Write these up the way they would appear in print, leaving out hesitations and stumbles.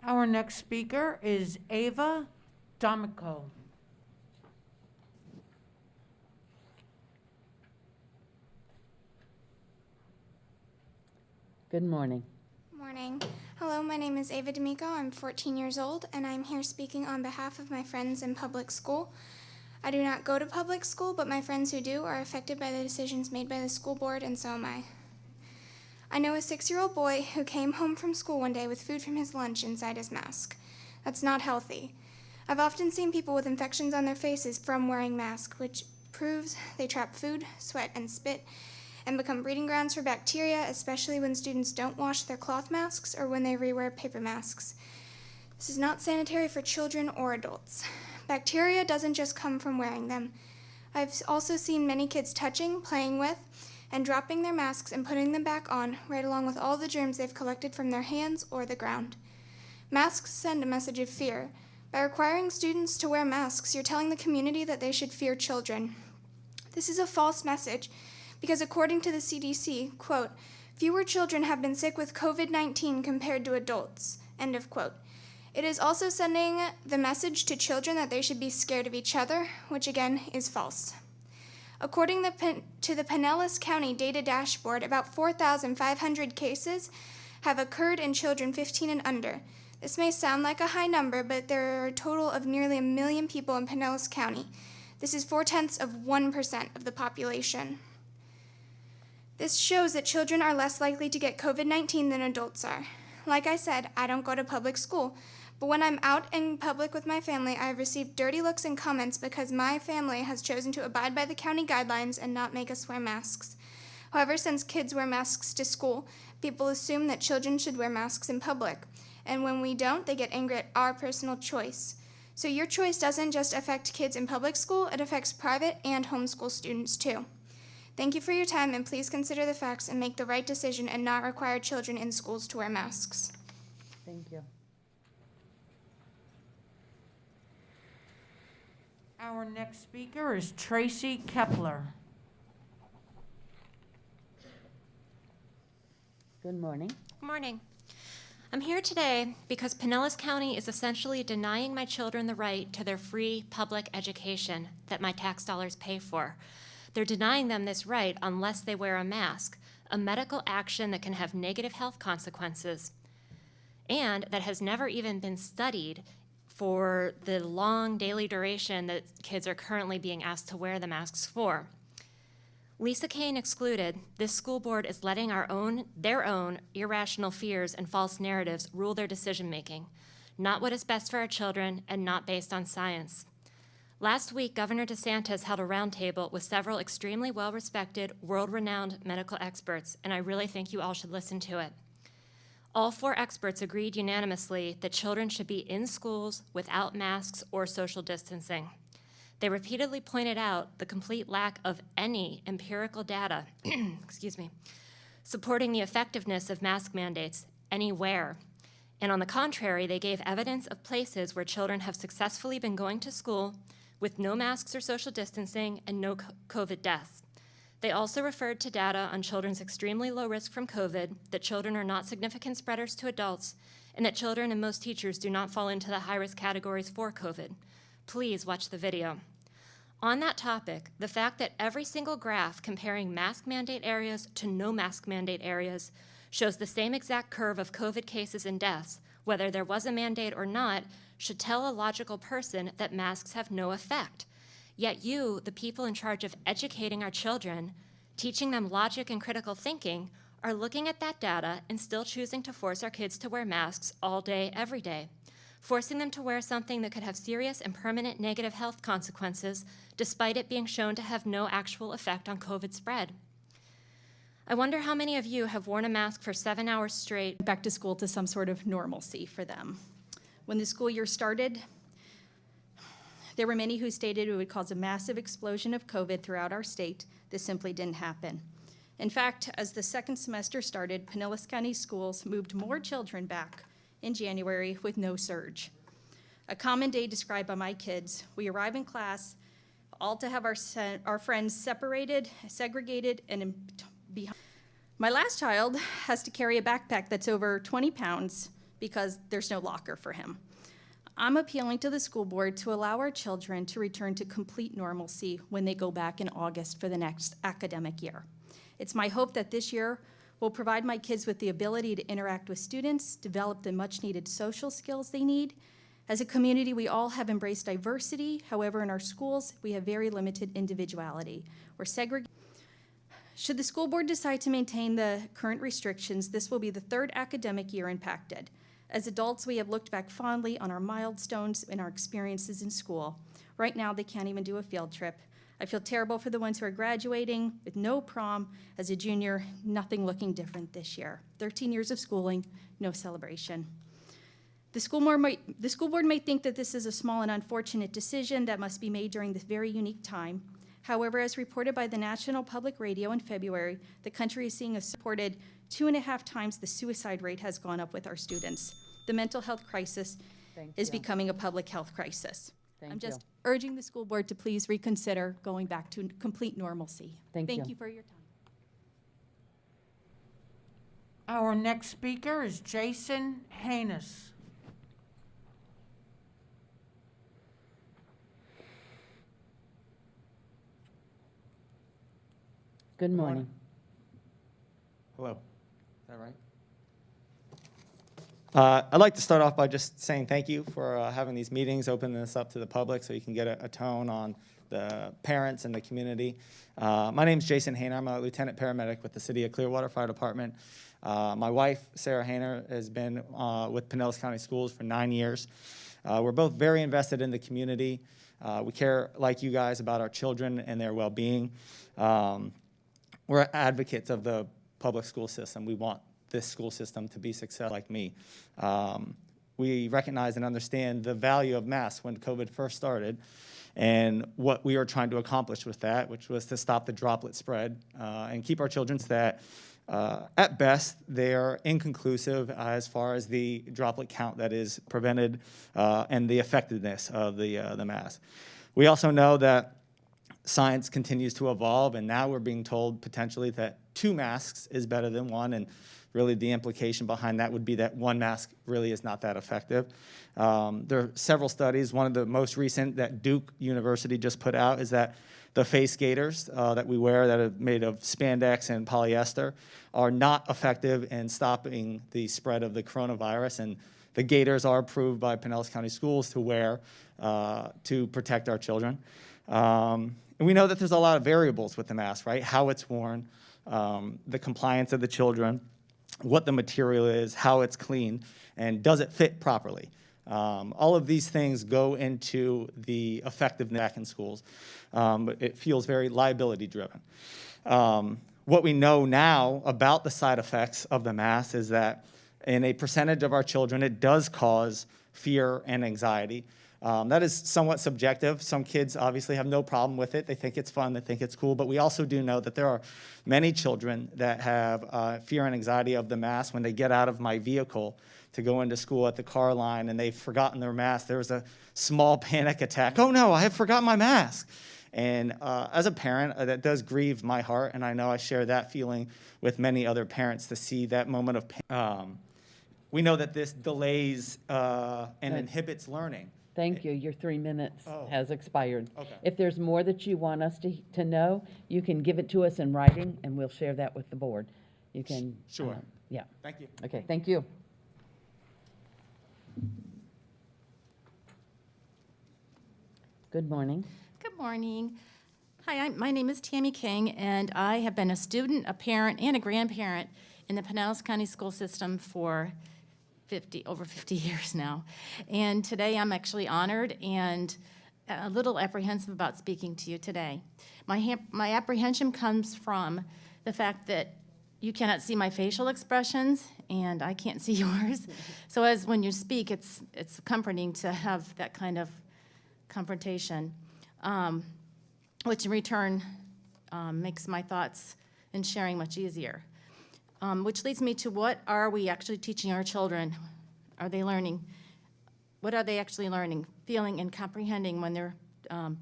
Our next speaker is Ava D'Amico. Good morning. Morning. Hello, my name is Ava D'Amico. I'm 14 years old, and I'm here speaking on behalf of my friends in public school. I do not go to public school, but my friends who do are affected by the decisions made by the school board, and so am I. I know a 6-year-old boy who came home from school one day with food from his lunch inside his mask. That's not healthy. I've often seen people with infections on their faces from wearing masks, which proves they trap food, sweat, and spit, and become breeding grounds for bacteria, especially when students don't wash their cloth masks or when they rewear paper masks. This is not sanitary for children or adults. Bacteria doesn't just come from wearing them. I've also seen many kids touching, playing with, and dropping their masks and putting them back on, right along with all the germs they've collected from their hands or the ground. Masks send a message of fear. By requiring students to wear masks, you're telling the community that they should fear children. This is a false message, because according to the CDC, quote, fewer children have been sick with COVID-19 compared to adults, end of quote. It is also sending the message to children that they should be scared of each other, which again is false. According to the Pinellas County Data Dashboard, about 4,500 cases have occurred in children 15 and under. This may sound like a high number, but there are a total of nearly 1 million people in Pinellas County. This is 0.4% of the population. This shows that children are less likely to get COVID-19 than adults are. Like I said, I don't go to public school, but when I'm out in public with my family, I have received dirty looks and comments because my family has chosen to abide by the county guidelines and not make us wear masks. However, since kids wear masks to school, people assume that children should wear masks in public, and when we don't, they get angry at our personal choice. So your choice doesn't just affect kids in public school, it affects private and homeschool students too. Thank you for your time, and please consider the facts and make the right decision and not require children in schools to wear masks. Thank you. Our next speaker is Tracy Kepler. Good morning. Good morning. I'm here today because Pinellas County is essentially denying my children the right to their free public education that my tax dollars pay for. They're denying them this right unless they wear a mask, a medical action that can have negative health consequences, and that has never even been studied for the long daily duration that kids are currently being asked to wear the masks for. Lisa Kane excluded, this school board is letting their own irrational fears and false narratives rule their decision-making, not what is best for our children and not based on science. Last week, Governor DeSantis held a roundtable with several extremely well-respected, world-renowned medical experts, and I really think you all should listen to it. All 4 experts agreed unanimously that children should be in schools without masks or social distancing. They repeatedly pointed out the complete lack of any empirical data, supporting the effectiveness of mask mandates anywhere. And on the contrary, they gave evidence of places where children have successfully been going to school with no masks or social distancing and no COVID deaths. They also referred to data on children's extremely low risk from COVID, that children are not significant spreaders to adults, and that children and most teachers do not fall into the high-risk categories for COVID. Please watch the video. On that topic, the fact that every single graph comparing mask mandate areas to no mask mandate areas shows the same exact curve of COVID cases and deaths, whether there was a mandate or not, should tell a logical person that masks have no effect. Yet you, the people in charge of educating our children, teaching them logic and critical thinking, are looking at that data and still choosing to force our kids to wear masks all day, every day, forcing them to wear something that could have serious and permanent negative health consequences, despite it being shown to have no actual effect on COVID spread. I wonder how many of you have worn a mask for 7 hours straight. Back to school to some sort of normalcy for them. When the school year started, there were many who stated it would cause a massive explosion of COVID throughout our state. This simply didn't happen. In fact, as the second semester started, Pinellas County schools moved more children back in January with no surge. A common day described by my kids: we arrive in class, all to have our friends separated, segregated, and behind. My last child has to carry a backpack that's over 20 pounds because there's no locker for him. I'm appealing to the school board to allow our children to return to complete normalcy when they go back in August for the next academic year. It's my hope that this year will provide my kids with the ability to interact with students, develop the much-needed social skills they need. As a community, we all have embraced diversity. However, in our schools, we have very limited individuality. We're segregated. Should the school board decide to maintain the current restrictions, this will be the third academic year impacted. As adults, we have looked back fondly on our milestones and our experiences in school. Right now, they can't even do a field trip. I feel terrible for the ones who are graduating with no prom. As a junior, nothing looking different this year. 13 years of schooling, no celebration. The school board may think that this is a small and unfortunate decision that must be made during this very unique time. However, as reported by the National Public Radio in February, the country is seeing a supported 2.5 times the suicide rate has gone up with our students. The mental health crisis is becoming a public health crisis. I'm just urging the school board to please reconsider going back to complete normalcy. Thank you for your time. Our next speaker is Jason Haynes. Good morning. Hello. Is that right? I'd like to start off by just saying thank you for having these meetings, opening this up to the public so you can get a tone on the parents and the community. My name is Jason Hayner. I'm a lieutenant paramedic with the City of Clearwater Fire Department. My wife, Sarah Hayner, has been with Pinellas County Schools for 9 years. We're both very invested in the community. We care, like you guys, about our children and their well-being. We're advocates of the public school system. We want this school system to be successful like me. We recognize and understand the value of masks when COVID first started and what we were trying to accomplish with that, which was to stop the droplet spread and keep our children that at best they're inconclusive as far as the droplet count that is prevented and the effectiveness of the mask. We also know that science continues to evolve, and now we're being told potentially that 2 masks is better than 1, and really the implication behind that would be that 1 mask really is not that effective. There are several studies. One of the most recent that Duke University just put out is that the face gaiters that we wear that are made of spandex and polyester are not effective in stopping the spread of the coronavirus, and the gaiters are approved by Pinellas County Schools to wear to protect our children. And we know that there's a lot of variables with the mask, right? How it's worn, the compliance of the children, what the material is, how it's cleaned, and does it fit properly. All of these things go into the effectiveness back in schools, but it feels very liability-driven. What we know now about the side effects of the mask is that in a percentage of our children, it does cause fear and anxiety. That is somewhat subjective. Some kids obviously have no problem with it. They think it's fun, they think it's cool, but we also do know that there are many children that have fear and anxiety of the mask when they get out of my vehicle to go into school at the car line and they've forgotten their mask. There was a small panic attack. Oh no, I have forgotten my mask. And as a parent, that does grieve my heart, and I know I share that feeling with many other parents to see that moment of pain. We know that this delays and inhibits learning. Thank you. Your 3 minutes has expired. Okay. If there's more that you want us to know, you can give it to us in writing, and we'll share that with the board. You can. Sure. Yeah. Thank you. Okay, thank you. Good morning. Good morning. Hi, my name is Tammy King, and I have been a student, a parent, and a grandparent in the Pinellas County school system for over 50 years now. And today I'm actually honored and a little apprehensive about speaking to you today. My apprehension comes from the fact that you cannot see my facial expressions and I can't see yours. So as when you speak, it's comforting to have that kind of confrontation, which in return makes my thoughts and sharing much easier. Which leads me to what are we actually teaching our children? Are they learning? What are they actually learning, feeling, and comprehending when their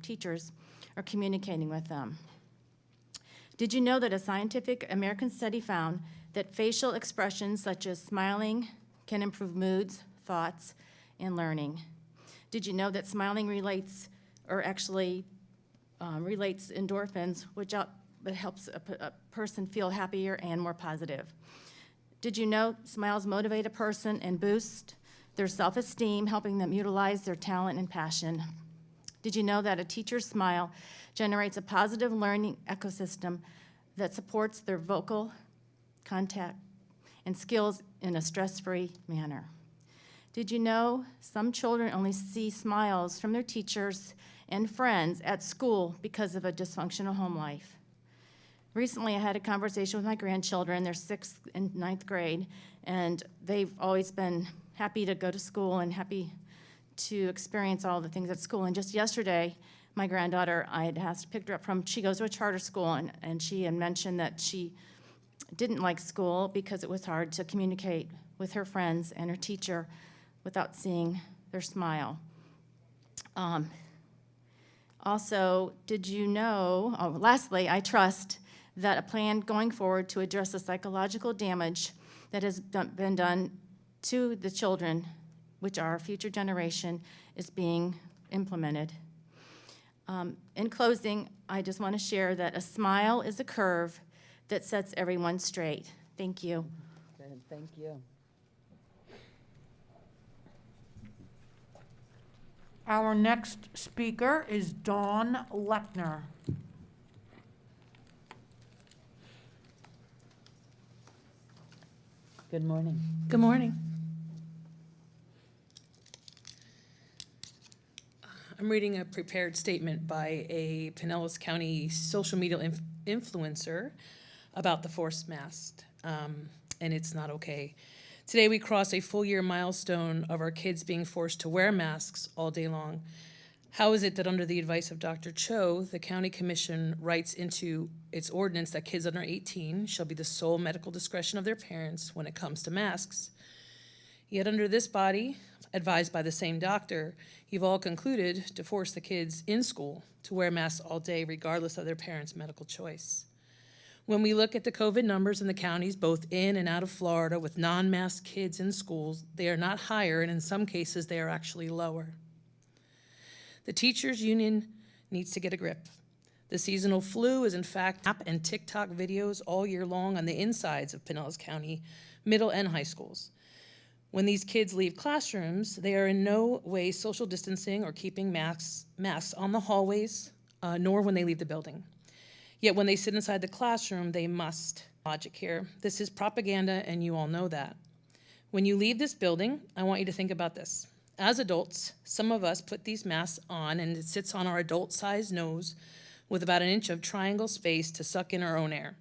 teachers are communicating with them? Did you know that a scientific American study found that facial expressions such as smiling, can improve moods, thoughts, and learning. Did you know that smiling relates endorphins, which helps a person feel happier and more positive? Did you know smiles motivate a person and boost their self-esteem, helping them utilize their talent and passion? Did you know that a teacher's smile generates a positive learning ecosystem that supports their vocal contact and skills in a stress-free manner? Did you know some children only see smiles from their teachers and friends at school because of a dysfunctional home life? Recently, I had a conversation with my grandchildren. They're 6th and 9th grade, and they've always been happy to go to school and happy to experience all the things at school. And just yesterday, my granddaughter, I had picked her up she goes to a charter school, and she had mentioned that she didn't like school because it was hard to communicate with her friends and her teacher without seeing their smile. Also, did you know, lastly, I trust that a plan going forward to address the psychological damage that has been done to the children, which are our future generation, is being implemented. In closing, I just want to share that a smile is a curve that sets everyone straight. Thank you. Good, thank you. Our next speaker is Dawn Lechner. Good morning. Good morning. I'm reading a prepared statement by a Pinellas County social media influencer about the forced mask, and it's not okay. Today we cross a full-year milestone of our kids being forced to wear masks all day long. How is it that under the advice of Dr. Cho, the county commission writes into its ordinance that kids under 18 shall be the sole medical discretion of their parents when it comes to masks? Yet under this body, advised by the same doctor, you've all concluded to force the kids in school to wear masks all day regardless of their parents' medical choice. When we look at the COVID numbers in the counties, both in and out of Florida, with non-masked kids in schools, they are not higher, and in some cases, they are actually lower. The teachers' union needs to get a grip. The seasonal flu is in fact app and TikTok videos all year long on the insides of Pinellas County middle and high schools. When these kids leave classrooms, they are in no way social distancing or keeping masks on the hallways, nor when they leave the building. Yet when they sit inside the classroom, they must. Logic here. This is propaganda, and you all know that. When you leave this building, I want you to think about this. As adults, some of us put these masks on, and it sits on our adult-sized nose with about an inch of triangle space to suck in our own air.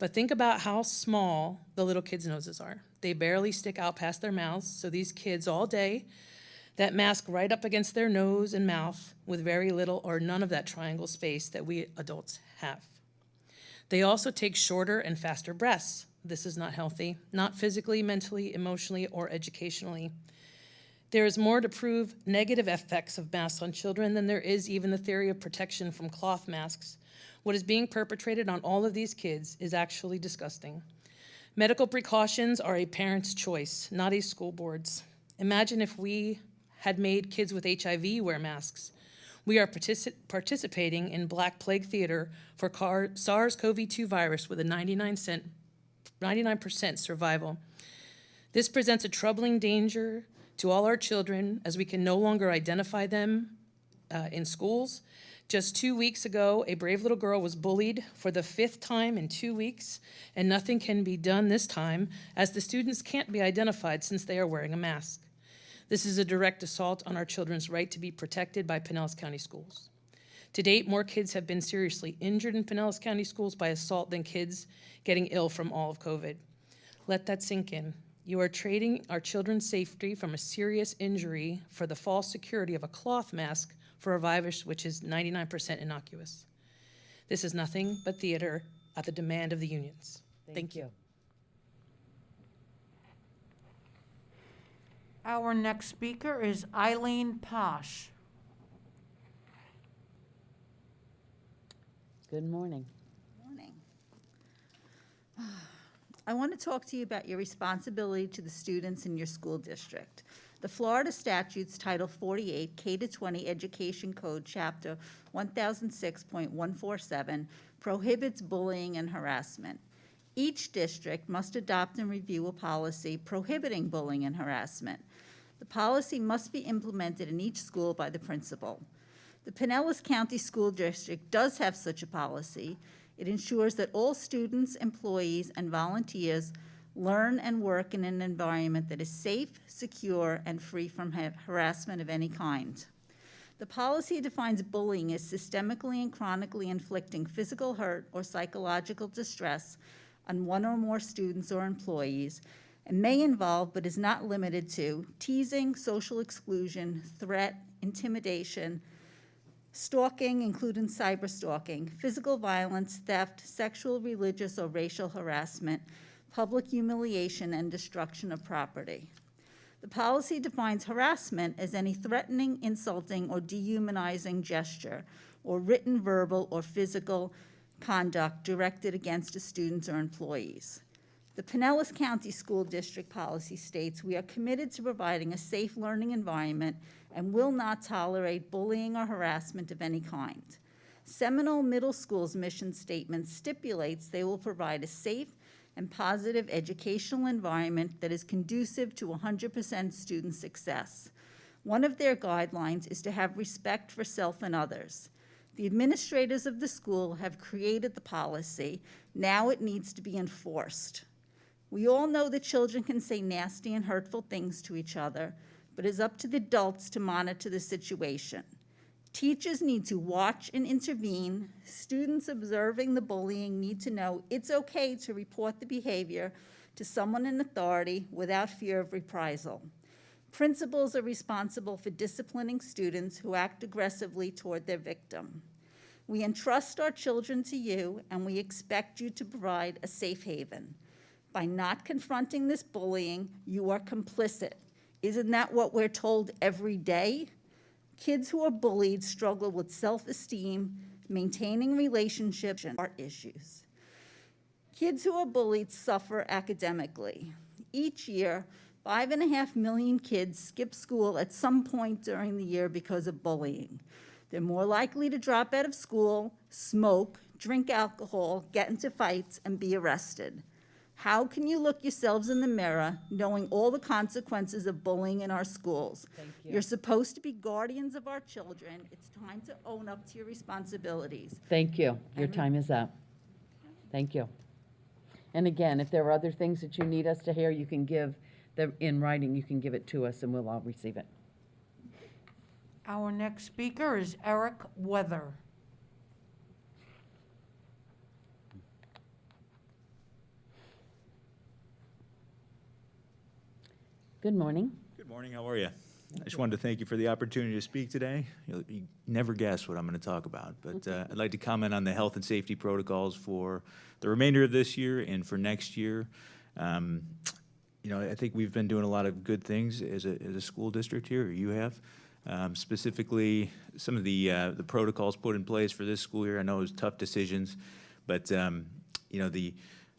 But think about how small the little kids' noses are. They barely stick out past their mouths, so these kids all day, that mask right up against their nose and mouth with very little or none of that triangle space that we adults have. They also take shorter and faster breaths. This is not healthy, not physically, mentally, emotionally, or educationally. There is more to prove negative effects of masks on children than there is even the theory of protection from cloth masks. What is being perpetrated on all of these kids is actually disgusting. Medical precautions are a parent's choice, not a school board's. Imagine if we had made kids with HIV wear masks. We are participating in Black Plague Theater for SARS-CoV-2 virus with a 99% survival. This presents a troubling danger to all our children as we can no longer identify them in schools. Just 2 weeks ago, a brave little girl was bullied for the 5th time in 2 weeks, and nothing can be done this time as the students can't be identified since they are wearing a mask. This is a direct assault on our children's right to be protected by Pinellas County schools. To date, more kids have been seriously injured in Pinellas County schools by assault than kids getting ill from all of COVID. Let that sink in. You are trading our children's safety from a serious injury for the false security of a cloth mask for a virus which is 99% innocuous. This is nothing but theater at the demand of the unions. Thank you. Our next speaker is Eileen Posh. Good morning. Morning. I want to talk to you about your responsibility to the students in your school district. The Florida statutes Title 48 K-20 Education Code Chapter 1006.147 prohibits bullying and harassment. Each district must adopt and review a policy prohibiting bullying and harassment. The policy must be implemented in each school by the principal. The Pinellas County School District does have such a policy. It ensures that all students, employees, and volunteers learn and work in an environment that is safe, secure, and free from harassment of any kind. The policy defines bullying as systemically and chronically inflicting physical hurt or psychological distress on one or more students or employees, and may involve, but is not limited to, teasing, social exclusion, threat, intimidation, stalking, including cyberstalking, physical violence, theft, sexual, religious, or racial harassment, public humiliation, and destruction of property. The policy defines harassment as any threatening, insulting, or dehumanizing gesture, or written, verbal, or physical conduct directed against a student or employees. The Pinellas County School District policy states we are committed to providing a safe learning environment and will not tolerate bullying or harassment of any kind. Seminole Middle School's mission statement stipulates they will provide a safe and positive educational environment that is conducive to 100% student success. One of their guidelines is to have respect for self and others. The administrators of the school have created the policy. Now it needs to be enforced. We all know that children can say nasty and hurtful things to each other, but it's up to the adults to monitor the situation. Teachers need to watch and intervene. Students observing the bullying need to know it's okay to report the behavior to someone in authority without fear of reprisal. Principals are responsible for disciplining students who act aggressively toward their victim. We entrust our children to you, and we expect you to provide a safe haven. By not confronting this bullying, you are complicit. Isn't that what we're told every day? Kids who are bullied struggle with self-esteem, maintaining relationships, and heart issues. Kids who are bullied suffer academically. Each year, 5.5 million kids skip school at some point during the year because of bullying. They're more likely to drop out of school, smoke, drink alcohol, get into fights, and be arrested. How can you look yourselves in the mirror knowing all the consequences of bullying in our schools? Thank you. You're supposed to be guardians of our children. It's time to own up to your responsibilities. Thank you. Your time is up. Thank you. And again, if there are other things that you need us to hear, you can give them in writing. You can give it to us, and we'll all receive it. Our next speaker is Eric Weather. Good morning. Good morning, how are you? I just wanted to thank you for the opportunity to speak today. You never guess what I'm going to talk about, but I'd like to comment on the health and safety protocols for the remainder of this year and for next year. I think we've been doing a lot of good things as a school district here, or you have. Specifically, some of the protocols put in place for this school year, I know it was tough decisions, but the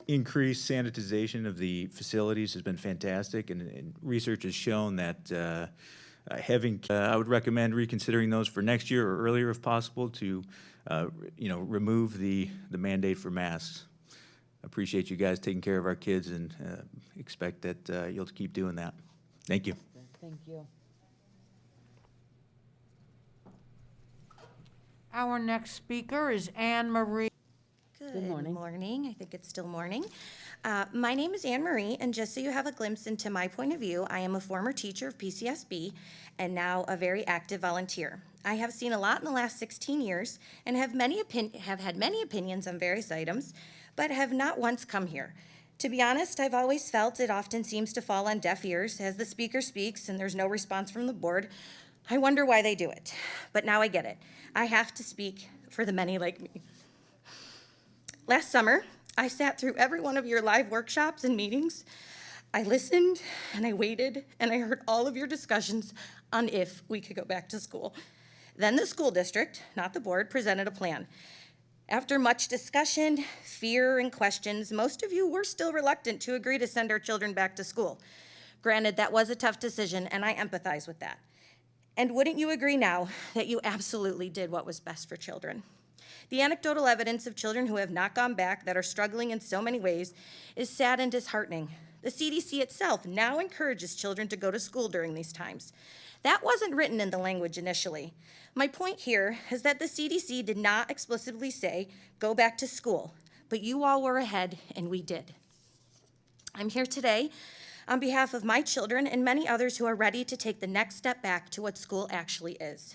increased sanitization of the facilities has been fantastic, and research has shown that I would recommend reconsidering those for next year or earlier if possible to, remove the mandate for masks. Appreciate you guys taking care of our kids and expect that you'll keep doing that. Thank you. Thank you. Our next speaker is Anne Marie. Good morning. I think it's still morning. My name is Anne Marie, and just so you have a glimpse into my point of view, I am a former teacher of PCSB and now a very active volunteer. I have seen a lot in the last 16 years and have had many opinions on various items, but have not once come here. To be honest, I've always felt it often seems to fall on deaf ears as the speaker speaks and there's no response from the board. I wonder why they do it, but now I get it. I have to speak for the many like me. Last summer, I sat through every one of your live workshops and meetings. I listened and I waited and I heard all of your discussions on if we could go back to school. Then the school district, not the board, presented a plan. After much discussion, fear, and questions, most of you were still reluctant to agree to send our children back to school. Granted, that was a tough decision, and I empathize with that. And wouldn't you agree now that you absolutely did what was best for children? The anecdotal evidence of children who have not gone back that are struggling in so many ways is sad and disheartening. The CDC itself now encourages children to go to school during these times. That wasn't written in the language initially. My point here is that the CDC did not explicitly say, go back to school, but you all were ahead and we did. I'm here today on behalf of my children and many others who are ready to take the next step back to what school actually is.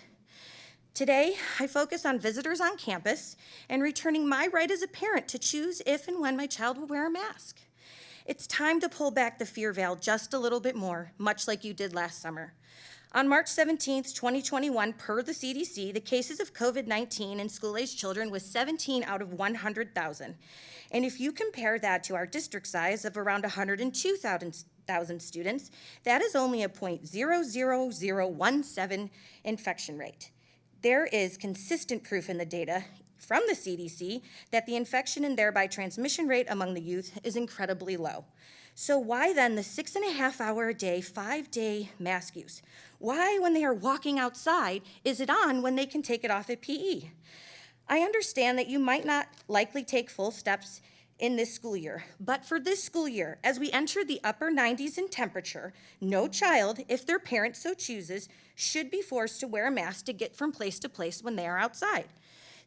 Today, I focus on visitors on campus and returning my right as a parent to choose if and when my child will wear a mask. It's time to pull back the fear veil just a little bit more, much like you did last summer. On March 17th, 2021, per the CDC, the cases of COVID-19 in school-aged children was 17 out of 100,000. And if you compare that to our district size of around 102,000 students, that is only a 0.00017 infection rate. There is consistent proof in the data from the CDC that the infection and thereby transmission rate among the youth is incredibly low. So why then the 6.5-hour-a-day, 5-day mask use? Why, when they are walking outside, is it on when they can take it off at PE? I understand that you might not likely take full steps in this school year, but for this school year, as we enter the upper 90s in temperature, no child, if their parent so chooses, should be forced to wear a mask to get from place to place when they are outside.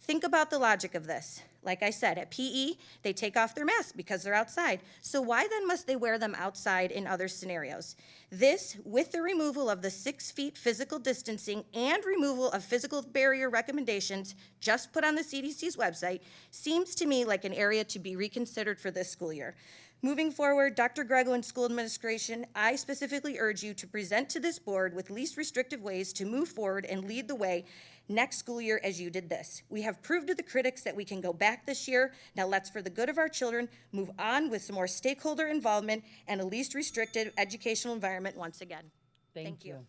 Think about the logic of this. Like I said, at PE, they take off their masks because they're outside. So why then must they wear them outside in other scenarios? This, with the removal of the 6 feet physical distancing and removal of physical barrier recommendations just put on the CDC's website, seems to me like an area to be reconsidered for this school year. Moving forward, Dr. Grego and school administration, I specifically urge you to present to this board with least restrictive ways to move forward and lead the way next school year as you did this. We have proved to the critics that we can go back this year. Now let's, for the good of our children, move on with some more stakeholder involvement and a least restricted educational environment once again. Thank you.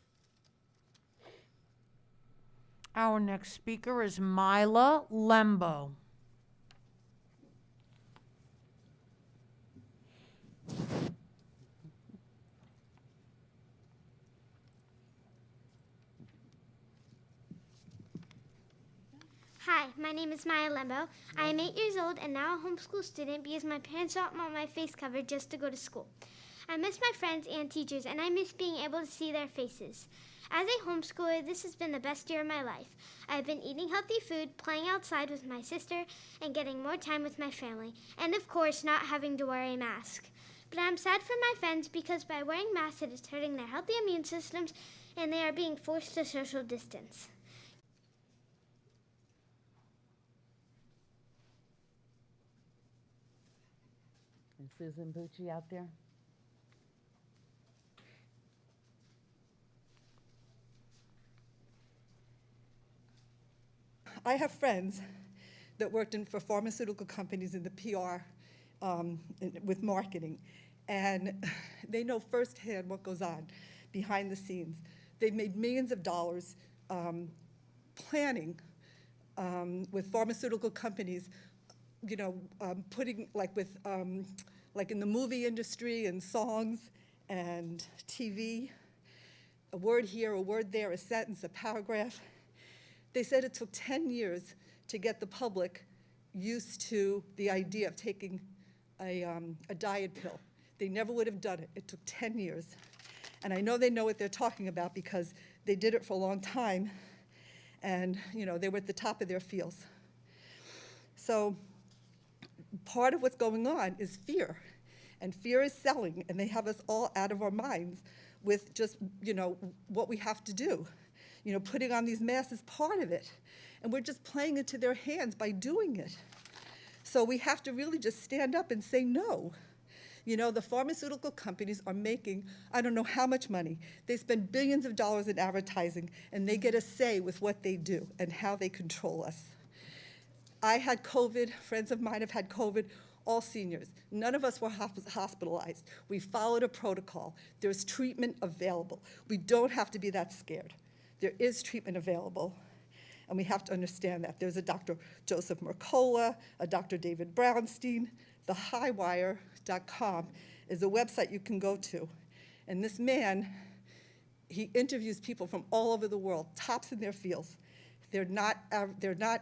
Our next speaker is Mila Lembo. Hi, my name is Maya Lembo. I am 8 years old and now a homeschool student because my parents don't want my face covered just to go to school. I miss my friends and teachers, and I miss being able to see their faces. As a homeschooler, this has been the best year of my life. I've been eating healthy food, playing outside with my sister, and getting more time with my family, and of course, not having to wear a mask. But I'm sad for my friends because by wearing masks, it is hurting their healthy immune systems, and they are being forced to social distance. Is Susan Bucci out there? I have friends that worked for pharmaceutical companies in the PR with marketing, and they know firsthand what goes on behind the scenes. They've made millions of dollars planning with pharmaceutical companies, you know, putting like with like in the movie industry and songs and TV, a word here, a word there, a sentence, a paragraph. They said it took 10 years to get the public used to the idea of taking a diet pill. They never would have done it. It took 10 years. And I know they know what they're talking about because they did it for a long time, and you know, they were at the top of their fields. So part of what's going on is fear, and fear is selling, and they have us all out of our minds with just, you know, what we have to do. You know, putting on these masks is part of it, and we're just playing into their hands by doing it. So we have to really just stand up and say no. You know, the pharmaceutical companies are making, I don't know how much money. They spend billions of dollars in advertising, and they get a say with what they do and how they control us. I had COVID, friends of mine have had COVID, all seniors. None of us were hospitalized. We followed a protocol. There's treatment available. We don't have to be that scared. There is treatment available. And we have to understand that. There's a Dr. Joseph Mercola, a Dr. David Brownstein. TheHighWire.com is a website you can go to. And this man, he interviews people from all over the world, tops in their fields. They're not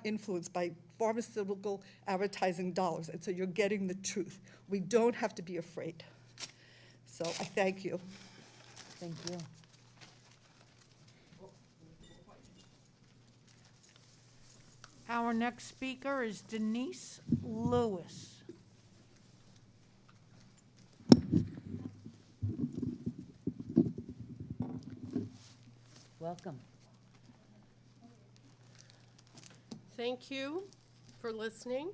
influenced by pharmaceutical advertising dollars, and so you're getting the truth. We don't have to be afraid. So I thank you. Thank you. Our next speaker is Denise Lewis. Welcome. Thank you for listening.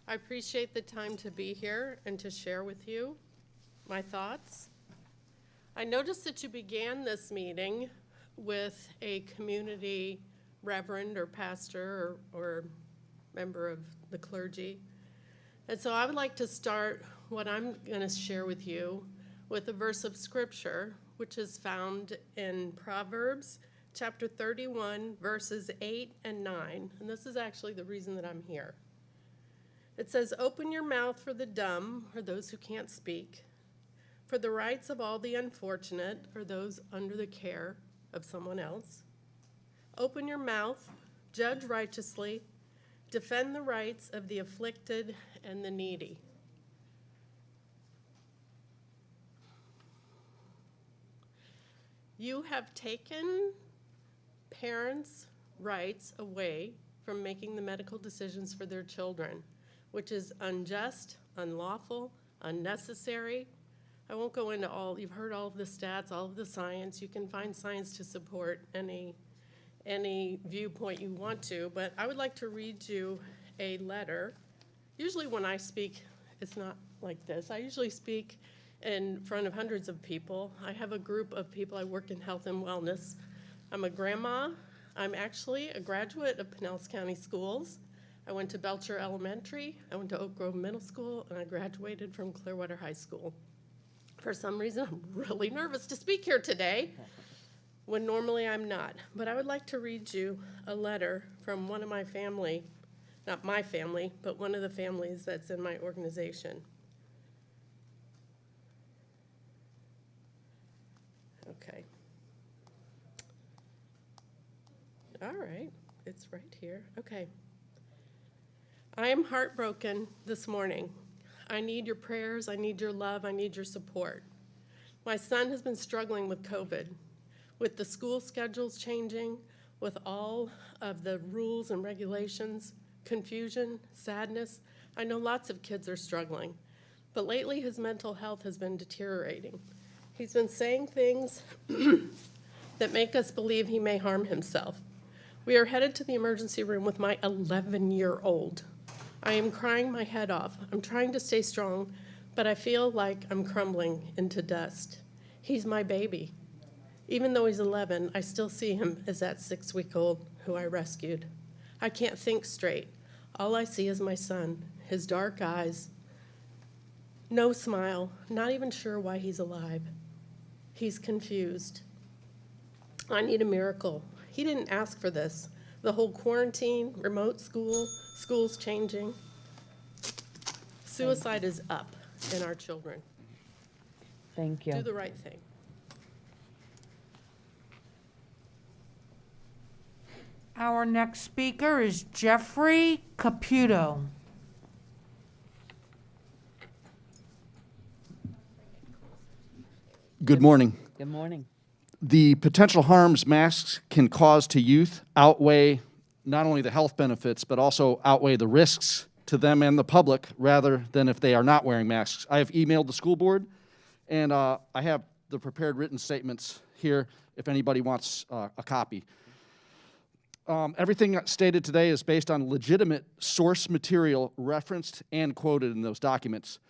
I appreciate the time to be here and to share with you my thoughts. I noticed that you began this meeting with a community reverend or pastor or member of the clergy. And so I would like to start what I'm going to share with you with a verse of scripture, which is found in Proverbs chapter 31, verses 8 and 9. And this is actually the reason that I'm here. It says, "Open your mouth for the dumb, or those who can't speak, for the rights of all the unfortunate, or those under the care of someone else. Open your mouth, judge righteously, defend the rights of the afflicted and the needy." You have taken parents' rights away from making the medical decisions for their children, which is unjust, unlawful, unnecessary. I won't go into all, you've heard all of the stats, all of the science. You can find science to support any viewpoint you want to, but I would like to read you a letter. Usually when I speak, it's not like this. I usually speak in front of hundreds of people. I have a group of people. I work in health and wellness. I'm a grandma. I'm actually a graduate of Pinellas County Schools. I went to Belcher Elementary, I went to Oak Grove Middle School, and I graduated from Clearwater High School. For some reason, I'm really nervous to speak here today, when normally I'm not. But I would like to read you a letter from one of my family, not my family, but one of the families that's in my organization. Okay. All right, it's right here. Okay. "I am heartbroken this morning. I need your prayers, I need your love, I need your support. My son has been struggling with COVID, with the school schedules changing, with all of the rules and regulations, confusion, sadness. I know lots of kids are struggling, but lately his mental health has been deteriorating. He's been saying things that make us believe he may harm himself. We are headed to the emergency room with my 11-year-old. I am crying my head off. I'm trying to stay strong, but I feel like I'm crumbling into dust. He's my baby. Even though he's 11, I still see him as that 6-week-old who I rescued. I can't think straight. All I see is my son, his dark eyes, no smile, not even sure why he's alive. He's confused. I need a miracle. He didn't ask for this. The whole quarantine, remote school, schools changing. Suicide is up in our children. Thank you. Do the right thing." Our next speaker is Jeffrey Caputo. Good morning. Good morning. The potential harms masks can cause to youth outweigh not only the health benefits, but also outweigh the risks to them and the public rather than if they are not wearing masks. I have emailed the school board, and I have the prepared written statements here if anybody wants a copy. Everything stated today is based on legitimate source material referenced and quoted in those documents.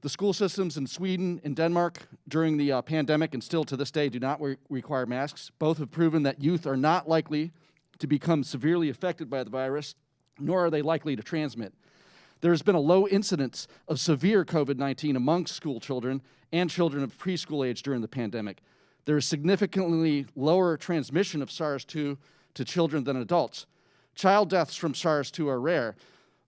The school systems in Sweden and Denmark during the pandemic and still to this day do not require masks. Both have proven that youth are not likely to become severely affected by the virus, nor are they likely to transmit. There has been a low incidence of severe COVID-19 among school children and children of preschool age during the pandemic. There is significantly lower transmission of SARS-2 to children than adults. Child deaths from SARS-2 are rare.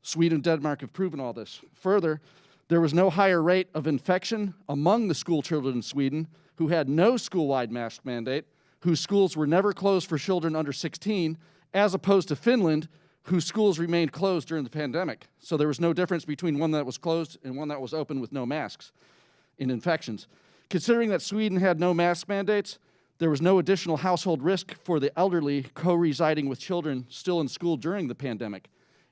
Sweden and Denmark have proven all this. Further, there was no higher rate of infection among the school children in Sweden who had no school-wide mask mandate, whose schools were never closed for children under 16, as opposed to Finland, whose schools remained closed during the pandemic. So there was no difference between one that was closed and one that was open with no masks in infections. Considering that Sweden had no mask mandates, there was no additional household risk for the elderly co-residing with children still in school during the pandemic.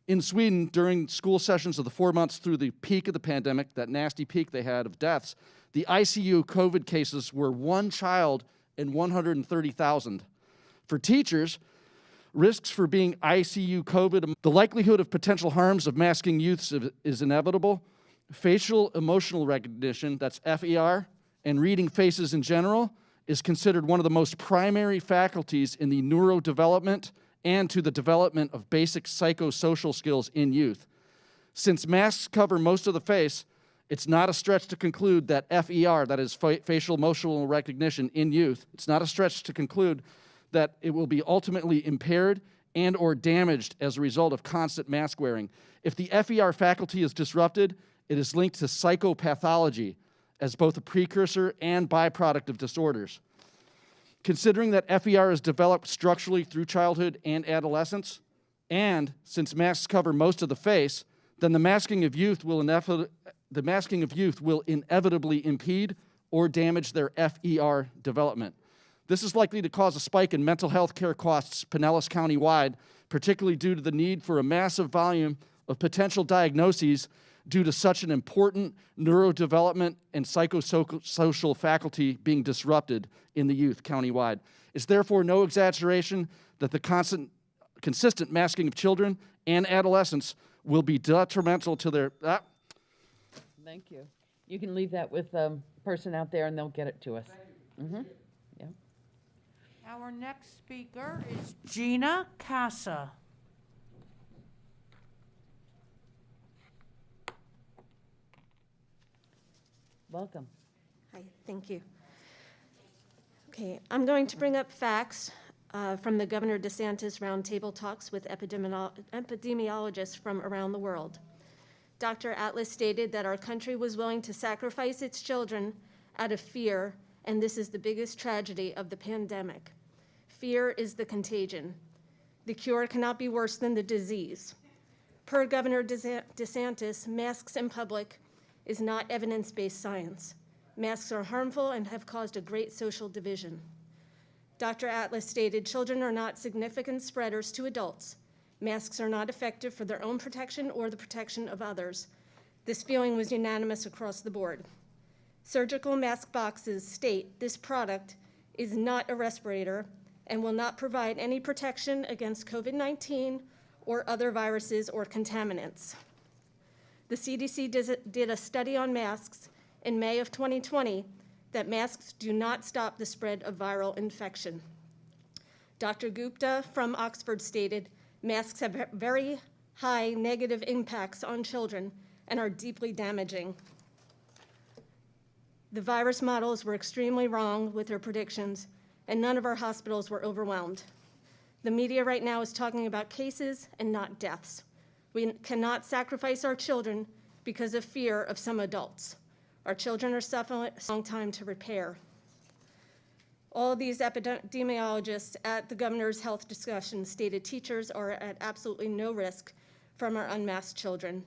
In Sweden, during school sessions of the 4 months through the peak of the pandemic, that nasty peak they had of deaths, the ICU COVID cases were 1 child in 130,000. For teachers, risks for being ICU COVID, the likelihood of potential harms of masking youths is inevitable. Facial emotional recognition, that's FER, and reading faces in general is considered one of the most primary faculties in the neurodevelopment and to the development of basic psychosocial skills in youth. Since masks cover most of the face, it's not a stretch to conclude that FER, that is facial emotional recognition in youth, it's not a stretch to conclude that it will be ultimately impaired and or damaged as a result of constant mask wearing. If the FER faculty is disrupted, it is linked to psychopathology as both a precursor and byproduct of disorders. Considering that FER is developed structurally through childhood and adolescence, and since masks cover most of the face, then the masking of youth will inevitably impede or damage their FER development. This is likely to cause a spike in mental health care costs Pinellas County-wide, particularly due to the need for a massive volume of potential diagnoses due to such an important neurodevelopment and psychosocial faculty being disrupted in the youth countywide. It's therefore no exaggeration that the consistent masking of children and adolescents will be detrimental to their... Thank you. You can leave that with the person out there and they'll get it to us. Yeah. Our next speaker is Gina Casa. Welcome. Hi, thank you. Okay, I'm going to bring up facts from the Governor DeSantis roundtable talks with epidemiologists from around the world. Dr. Atlas stated that our country was willing to sacrifice its children out of fear, and this is the biggest tragedy of the pandemic. Fear is the contagion. The cure cannot be worse than the disease. Per Governor DeSantis, masks in public is not evidence-based science. Masks are harmful and have caused a great social division. Dr. Atlas stated children are not significant spreaders to adults. Masks are not effective for their own protection or the protection of others. This feeling was unanimous across the board. Surgical mask boxes state this product is not a respirator and will not provide any protection against COVID-19 or other viruses or contaminants. The CDC did a study on masks in May of 2020 that masks do not stop the spread of viral infection. Dr. Gupta from Oxford stated, masks have very high negative impacts on children and are deeply damaging. The virus models were extremely wrong with their predictions, and none of our hospitals were overwhelmed. The media right now is talking about cases and not deaths. We cannot sacrifice our children because of fear of some adults. Our children are suffering a long time to repair. All of these epidemiologists at the governor's health discussion stated teachers are at absolutely no risk from our unmasked children.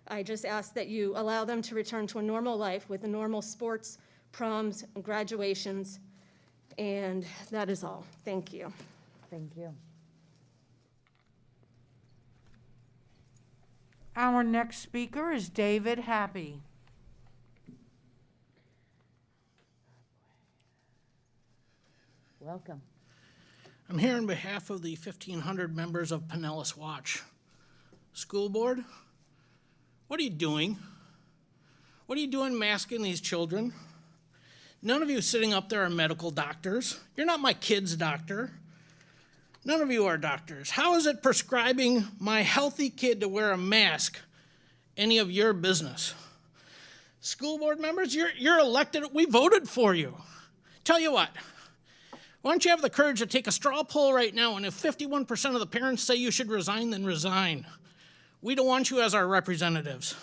I just ask that you allow them to return to a normal life with the normal sports, proms, and graduations, and that is all. Thank you. Thank you. Our next speaker is David Happy. Welcome. I'm here on behalf of the 1,500 members of Pinellas Watch. School board, what are you doing? What are you doing masking these children? None of you sitting up there are medical doctors. You're not my kid's doctor. None of you are doctors. How is it prescribing my healthy kid to wear a mask any of your business? School board members, you're elected. We voted for you. Tell you what, Why don't you have the courage to take a straw poll right now, and if 51% of the parents say you should resign, then resign. We don't want you as our representatives.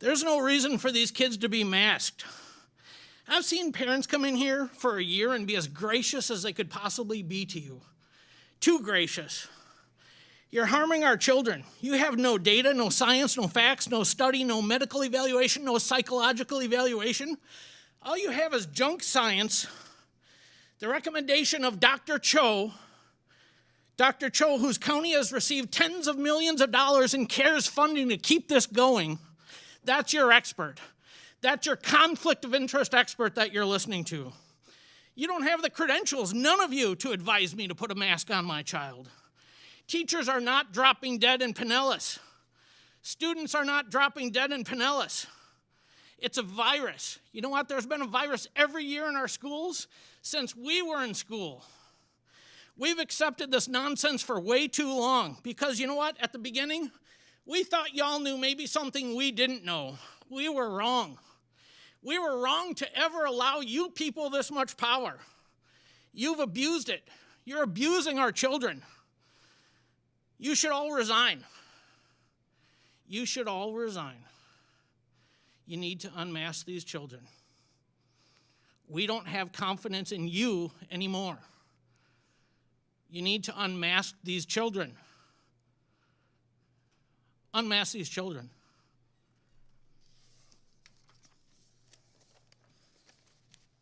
There's no reason for these kids to be masked. I've seen parents come in here for a year and be as gracious as they could possibly be to you. Too gracious. You're harming our children. You have no data, no science, no facts, no study, no medical evaluation, no psychological evaluation. All you have is junk science, the recommendation of Dr. Cho, whose county has received tens of millions of dollars in CARES funding to keep this going. That's your expert. That's your conflict of interest expert that you're listening to. You don't have the credentials, none of you, to advise me to put a mask on my child. Teachers are not dropping dead in Pinellas. Students are not dropping dead in Pinellas. It's a virus. You know what? There's been a virus every year in our schools since we were in school. We've accepted this nonsense for way too long because, you know what? At the beginning, we thought y'all knew maybe something we didn't know. We were wrong. We were wrong to ever allow you people this much power. You've abused it. You're abusing our children. You should all resign. You should all resign. You need to unmask these children. We don't have confidence in you anymore. You need to unmask these children. Unmask these children.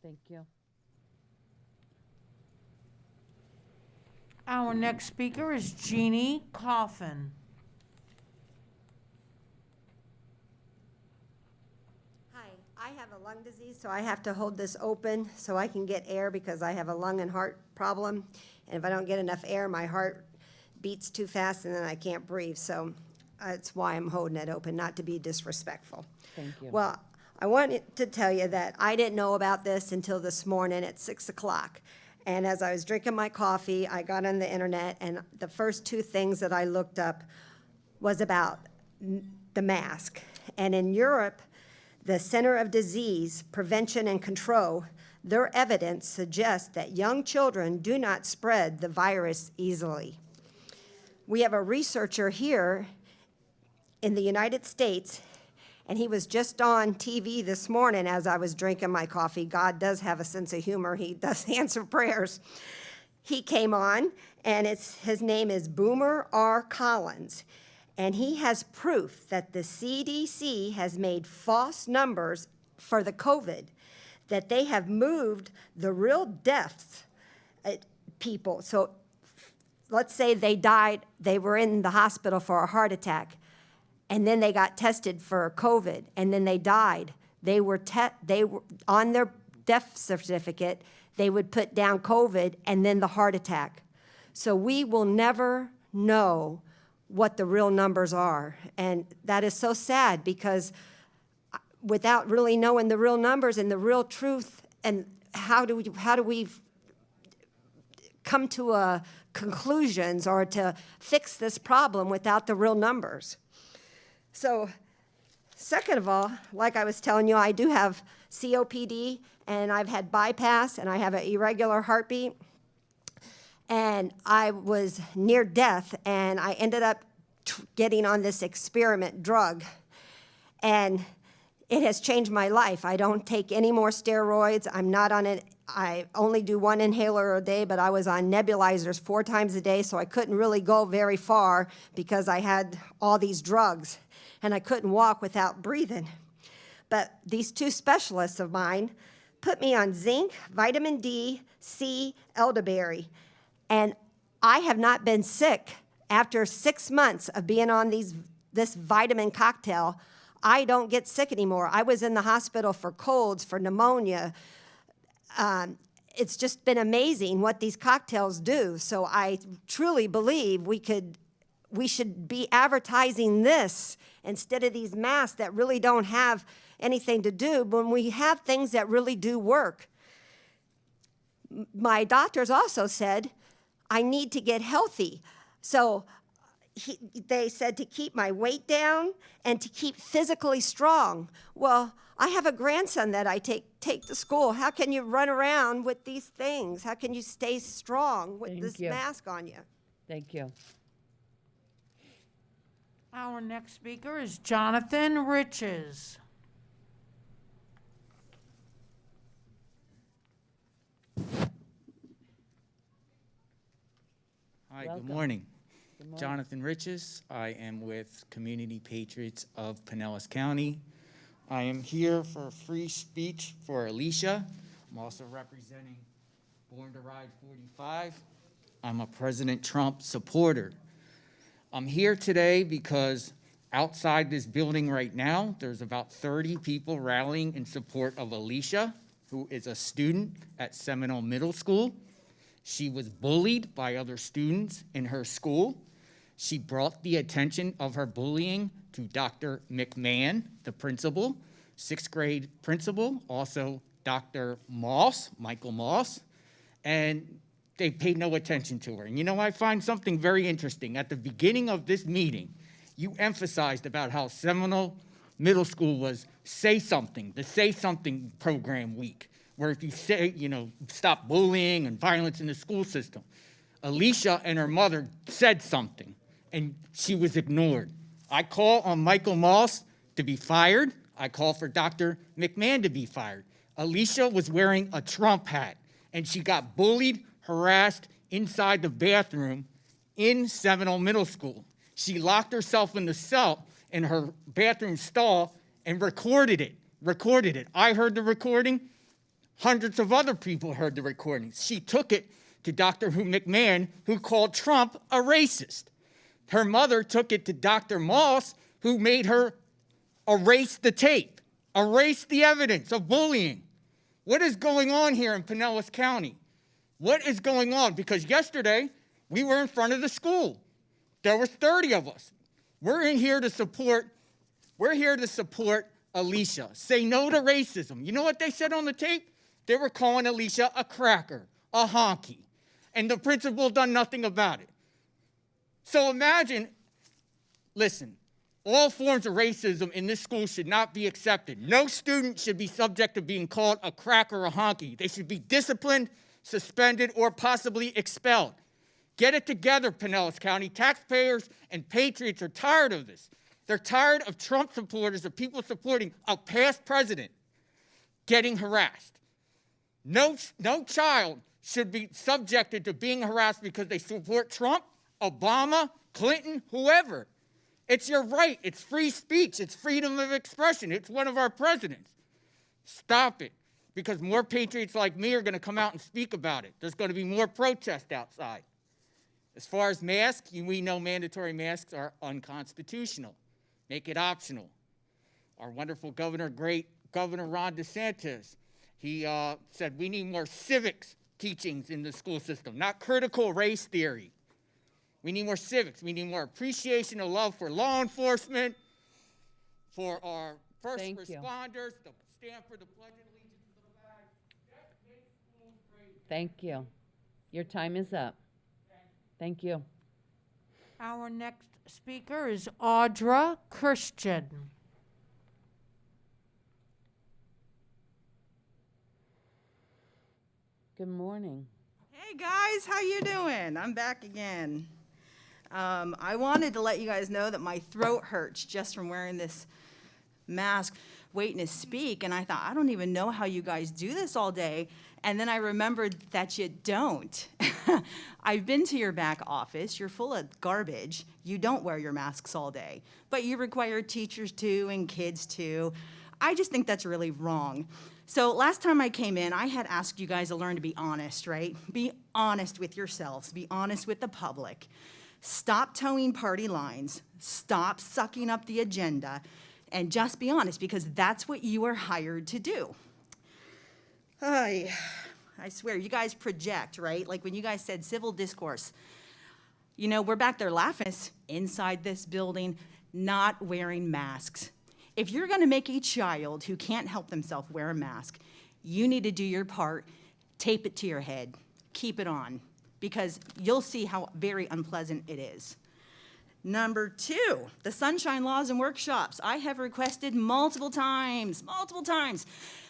Thank you. Our next speaker is Jeannie Coffin. Hi, I have a lung disease, so I have to hold this open so I can get air because I have a lung and heart problem. And if I don't get enough air, my heart beats too fast and then I can't breathe. So that's why I'm holding it open, not to be disrespectful. Thank you. Well, I wanted to tell you that I didn't know about this until this morning at 6 o'clock. And as I was drinking my coffee, I got on the internet, and the first two things that I looked up was about the mask. And in Europe, the Center of Disease Prevention and Control, their evidence suggests that young children do not spread the virus easily. We have a researcher here in the United States, and he was just on TV this morning as I was drinking my coffee. God does have a sense of humor. He does answer prayers. He came on, and his name is Boomer R. Collins, and he has proof that the CDC has made false numbers for the COVID, that they have moved the real deaths people. So let's say they died, they were in the hospital for a heart attack, and then they got tested for COVID, and then they died. They were on their death certificate, they would put down COVID and then the heart attack. So we will never know what the real numbers are. And that is so sad because without really knowing the real numbers and the real truth, and how do we come to conclusions or to fix this problem without the real numbers? So, second of all, like I was telling you, I do have COPD, and I've had bypass, and I have an irregular heartbeat, and I was near death, and I ended up getting on this experiment drug, and it has changed my life. I don't take any more steroids. I'm not on it. I only do one inhaler a day, but I was on nebulizers 4 times a day, so I couldn't really go very far because I had all these drugs, and I couldn't walk without breathing. But these 2 specialists of mine put me on zinc, vitamin D, C, elderberry, and I have not been sick after 6 months of being on this vitamin cocktail. I don't get sick anymore. I was in the hospital for colds, for pneumonia. It's just been amazing what these cocktails do. So I truly believe we should be advertising this instead of these masks that really don't have anything to do when we have things that really do work. My doctors also said I need to get healthy. So they said to keep my weight down and to keep physically strong. Well, I have a grandson that I take to school. How can you run around with these things? How can you stay strong with this mask on you? Thank you. Our next speaker is Jonathan Riches. Hi, Welcome. good morning. Good morning. Jonathan Riches. I am with Community Patriots of Pinellas County. I am here for free speech for Alicia. I'm also representing Born to Ride 45. I'm a President Trump supporter. I'm here today because outside this building right now, there's about 30 people rallying in support of Alicia, who is a student at Seminole Middle School. She was bullied by other students in her school. She brought the attention of her bullying to Dr. McMahon, the principal, 6th grade principal, also Dr. Moss, Michael Moss, and they paid no attention to her. And you know, I find something very interesting. At the beginning of this meeting, you emphasized about how Seminole Middle School was Say Something, the Say Something program week, where if you say, you know, stop bullying and violence in the school system. Alicia and her mother said something, and she was ignored. I call on Michael Moss to be fired. I call for Dr. McMahon to be fired. Alicia was wearing a Trump hat, and she got bullied, harassed inside the bathroom in Seminole Middle School. She locked herself in the cell in her bathroom stall and recorded it. I heard the recording. Hundreds of other people heard the recordings. She took it to Dr. McMahon, who called Trump a racist. Her mother took it to Dr. Moss, who made her erase the tape, erase the evidence of bullying. What is going on here in Pinellas County? What is going on? Because yesterday, we were in front of the school. There were 30 of us. We're here to support Alicia. Say no to racism. You know what they said on the tape? They were calling Alicia a cracker, a honky, and the principal done nothing about it. So imagine, listen, all forms of racism in this school should not be accepted. No student should be subject to being called a cracker or a honky. They should be disciplined, suspended, or possibly expelled. Get it together, Pinellas County. Taxpayers and patriots are tired of this. They're tired of Trump supporters, of people supporting a past president getting harassed. No child should be subjected to being harassed because they support Trump, Obama, Clinton, whoever. It's your right. It's free speech. It's freedom of expression. It's one of our presidents. Stop it, because more patriots like me are going to come out and speak about it. There's going to be more protest outside. As far as masks, we know mandatory masks are unconstitutional. Make it optional. Our wonderful governor, great Governor Ron DeSantis, he said we need more civics teachings in the school system, not critical race theory. We need more civics. We need more appreciation and love for law enforcement, for our first responders, to stand for the Pledge of Allegiance to the flag. That makes schools great. Thank you. Your time is up. Thank you. Our next speaker is Audra Christian. Good morning. Hey guys, how you doing? I'm back again. I wanted to let you guys know that my throat hurts just from wearing this mask, waiting to speak, and I thought, I don't even know how you guys do this all day. And then I remembered that you don't. I've been to your back office. You're full of garbage. You don't wear your masks all day, but you require teachers to and kids to. I just think that's really wrong. So last time I came in, I had asked you guys to learn to be honest, right? Be honest with yourselves. Be honest with the public. Stop towing party lines. Stop sucking up the agenda. And just be honest, because that's what you are hired to do. I swear, you guys project, right? Like when you guys said civil discourse. You know, we're back there laughing inside this building, not wearing masks. If you're going to make a child who can't help themselves wear a mask, you need to do your part, tape it to your head, keep it on, because you'll see how very unpleasant it is. Number 2, the sunshine laws and workshops. I have requested multiple times.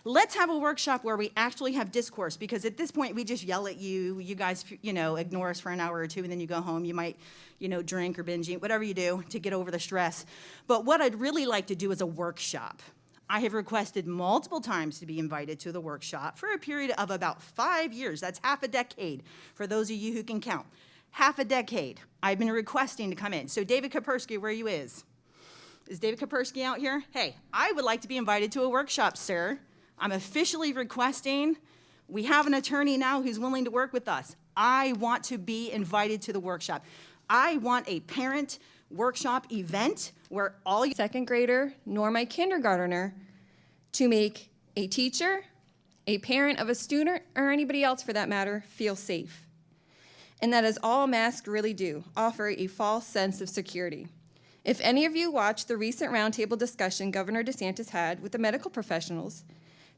Let's have a workshop where we actually have discourse, because at this point we just yell at you. You guys, ignore us for an hour or two and then you go home. You might, drink or binge eat, whatever you do to get over the stress. But what I'd really like to do is a workshop. I have requested multiple times to be invited to the workshop for a period of about 5 years. That's half a decade for those of you who can count. Half a decade I've been requesting to come in. So David Kapersky, where you is? Is David Kapersky out here? Hey, I would like to be invited to a workshop, sir. I'm officially requesting. We have an attorney now who's willing to work with us. I want to be invited to the workshop. I want a parent workshop event where all second grader nor my kindergartner to make a teacher, a parent of a student, or anybody else for that matter, feel safe. And that is all masks really do, offer a false sense of security. If any of you watched the recent roundtable discussion Governor DeSantis had with the medical professionals,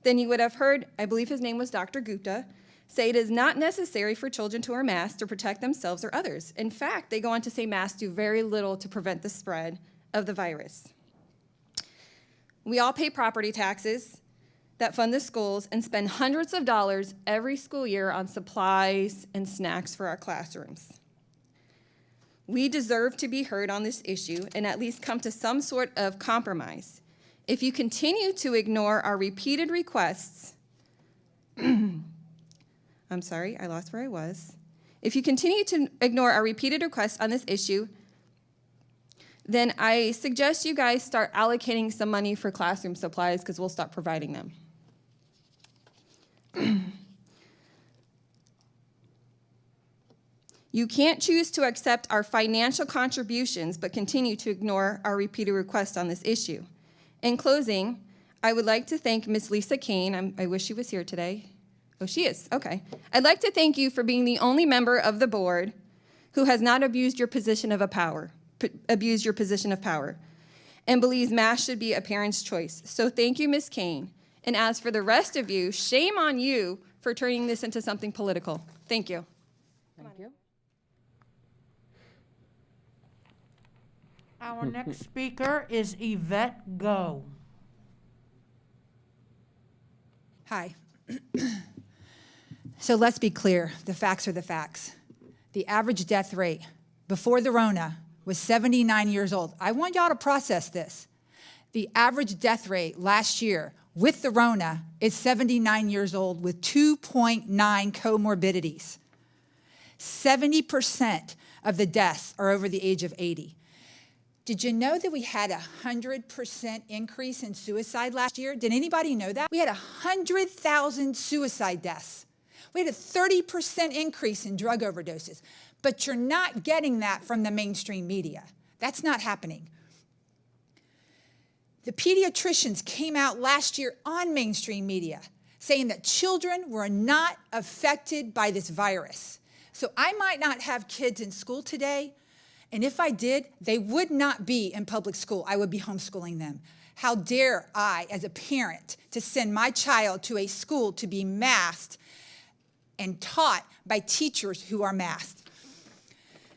then you would have heard, I believe his name was Dr. Gupta, say it is not necessary for children to wear masks to protect themselves or others. In fact, they go on to say masks do very little to prevent the spread of the virus. We all pay property taxes that fund the schools and spend hundreds of dollars every school year on supplies and snacks for our classrooms. We deserve to be heard on this issue and at least come to some sort of compromise. If you continue to ignore our repeated requests, I'm sorry, I lost where I was. If you continue to ignore our repeated requests on this issue, then I suggest you guys start allocating some money for classroom supplies because we'll stop providing them. You can't choose to accept our financial contributions but continue to ignore our repeated requests on this issue. In closing, I would like to thank Ms. Lisa Kane. I wish she was here today. Oh, she is, okay. I'd like to thank you for being the only member of the board who has not abused your position of power, and believes masks should be a parent's choice. So thank you, Ms. Kane. And as for the rest of you, shame on you for turning this into something political. Thank you. Thank you. Our next speaker is Yvette Go. Hi. So let's be clear, the facts are the facts. The average death rate before the Rona was 79 years old. I want y'all to process this. The average death rate last year with the Rona is 79 years old with 2.9 comorbidities. 70% of the deaths are over the age of 80. Did you know that we had a 100% increase in suicide last year? Did anybody know that? We had 100,000 suicide deaths. We had a 30% increase in drug overdoses. But you're not getting that from the mainstream media. That's not happening. The pediatricians came out last year on mainstream media saying that children were not affected by this virus. So I might not have kids in school today, and if I did, they would not be in public school. I would be homeschooling them. How dare I, as a parent, to send my child to a school to be masked and taught by teachers who are masked?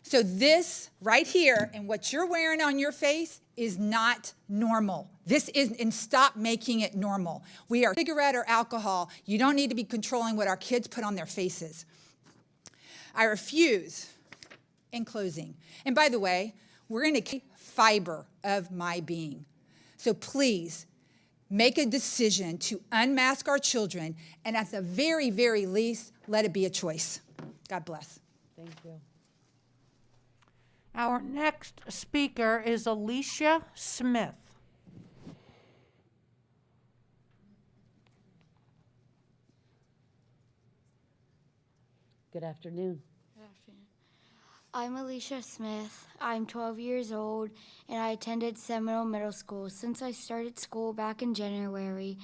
So this right here and what you're wearing on your face is not normal. This is, and stop making it normal. We are cigarette or alcohol. You don't need to be controlling what our kids put on their faces. I refuse, in closing. And by the way, we're in a fiber of my being. So please make a decision to unmask our children, and at the very, very least, let it be a choice. God bless. Thank you. Our next speaker is Alicia Smith. Good afternoon. Good afternoon. I'm Alicia Smith. I'm 12 years old, and I attended Seminole Middle School. Since I started school back in January,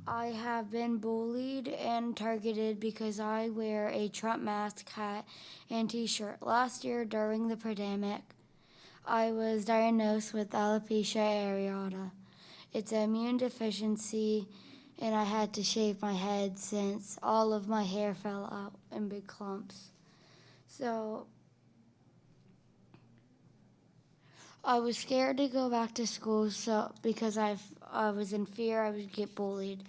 I have been bullied and targeted because I wear a Trump mask, hat, and t-shirt. Last year, during the pandemic, I was diagnosed with alopecia areata. It's an immune deficiency, and I had to shave my head since all of my hair fell out in big clumps. So I was scared to go back to school because I was in fear I would get bullied.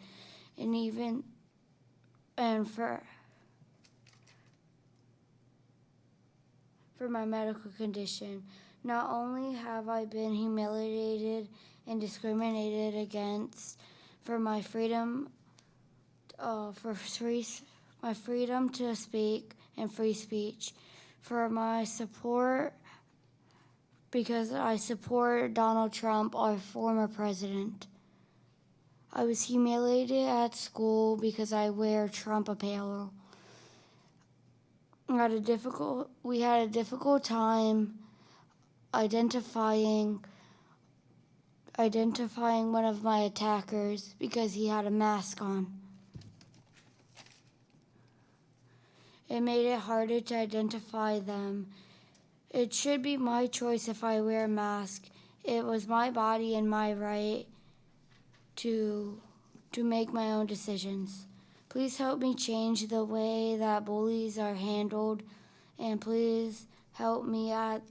And for my medical condition. Not only have I been humiliated and discriminated against for my freedom, my freedom to speak and free speech, for my support because I support Donald Trump, our former president. I was humiliated at school because I wear Trump apparel. We had a difficult time identifying one of my attackers because he had a mask on. It made it harder to identify them. It should be my choice if I wear a mask. It was my body and my right to make my own decisions. Please help me change the way that bullies are handled, and please help me at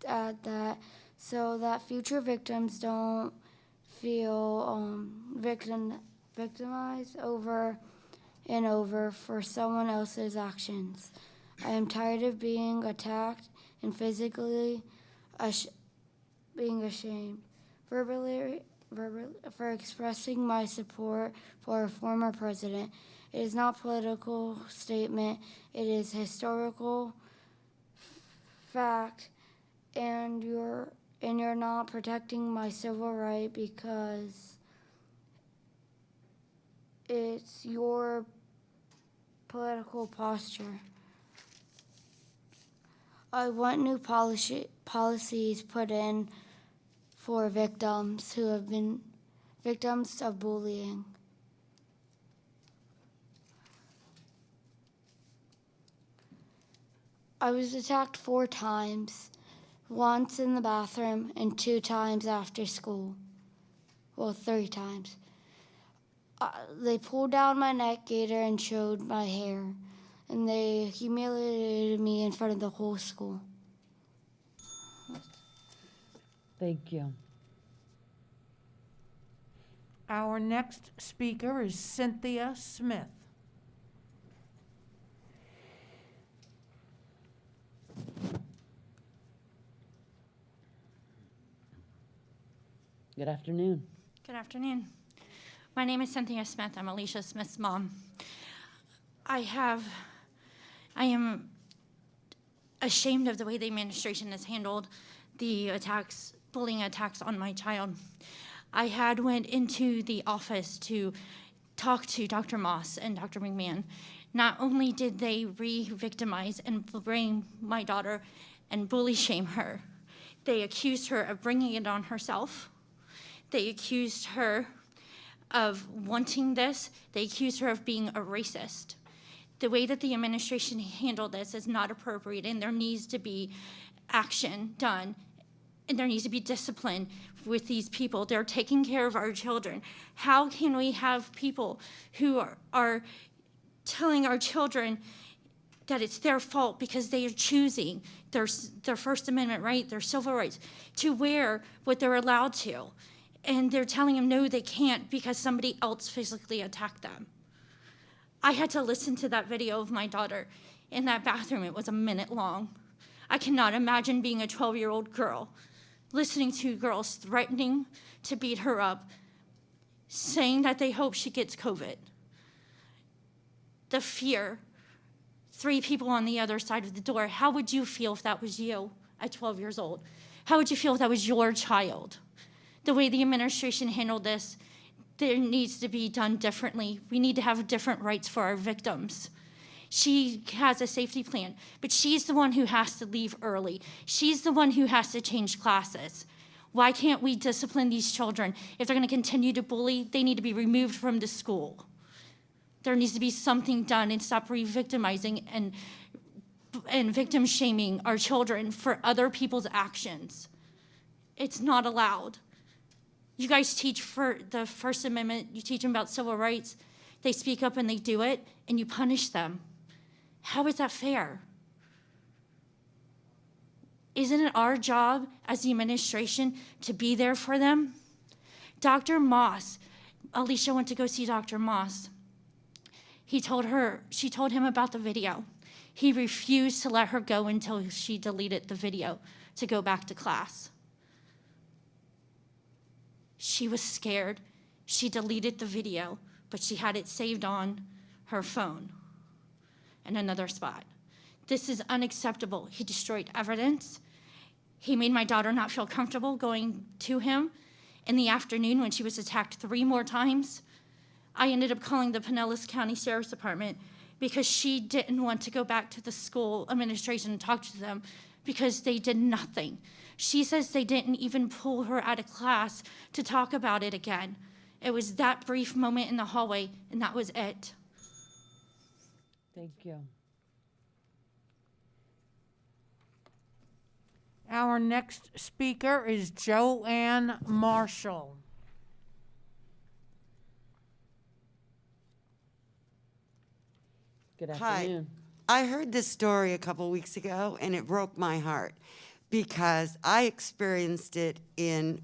that so that future victims don't feel victimized over and over for someone else's actions. I am tired of being attacked and physically being ashamed. Verbally for expressing my support for a former president. It is not a political statement. It is historical fact, and you're not protecting my civil right because it's your political posture. I want new policies put in for victims who have been victims of bullying. I was attacked 4 times, once in the bathroom and 2 times after school. Well, 3 times. They pulled down my neck gaiter and showed my hair, and they humiliated me in front of the whole school. Thank you. Our next speaker is Cynthia Smith. Good afternoon. Good afternoon. My name is Cynthia Smith. I'm Alicia Smith's mom. I am ashamed of the way the administration has handled the bullying attacks on my child. I had went into the office to talk to Dr. Moss and Dr. McMahon. Not only did they re-victimize and bring my daughter and bully shame her, they accused her of bringing it on herself. They accused her of wanting this. They accused her of being a racist. The way that the administration handled this is not appropriate, and there needs to be action done, and there needs to be discipline with these people. They're taking care of our children. How can we have people who are telling our children that it's their fault because they are choosing their First Amendment right, their civil rights, to wear what they're allowed to? And they're telling them, no, they can't because somebody else physically attacked them. I had to listen to that video of my daughter in that bathroom. It was a minute long. I cannot imagine being a 12-year-old girl, listening to girls threatening to beat her up, saying that they hope she gets COVID. The fear, 3 people on the other side of the door. How would you feel if that was you at 12 years old? How would you feel if that was your child? The way the administration handled this, there needs to be done differently. We need to have different rights for our victims. She has a safety plan, but she's the one who has to leave early. She's the one who has to change classes. Why can't we discipline these children? If they're going to continue to bully, they need to be removed from the school. There needs to be something done and stop re-victimizing and victim shaming our children for other people's actions. It's not allowed. You guys teach for the First Amendment, you teach them about civil rights. They speak up and they do it, and you punish them. How is that fair? Isn't it our job as the administration to be there for them? Dr. Moss, Alicia went to go see Dr. Moss. She told him about the video. He refused to let her go until she deleted the video to go back to class. She was scared. She deleted the video, but she had it saved on her phone in another spot. This is unacceptable. He destroyed evidence. He made my daughter not feel comfortable going to him. In the afternoon, when she was attacked 3 more times, I ended up calling the Pinellas County Sheriff's Department because she didn't want to go back to the school administration and talk to them because they did nothing. She says they didn't even pull her out of class to talk about it again. It was that brief moment in the hallway, and that was it. Thank you. Our next speaker is Joanne Marshall. Good afternoon. Hi. I heard this story a couple weeks ago, and it broke my heart because I experienced it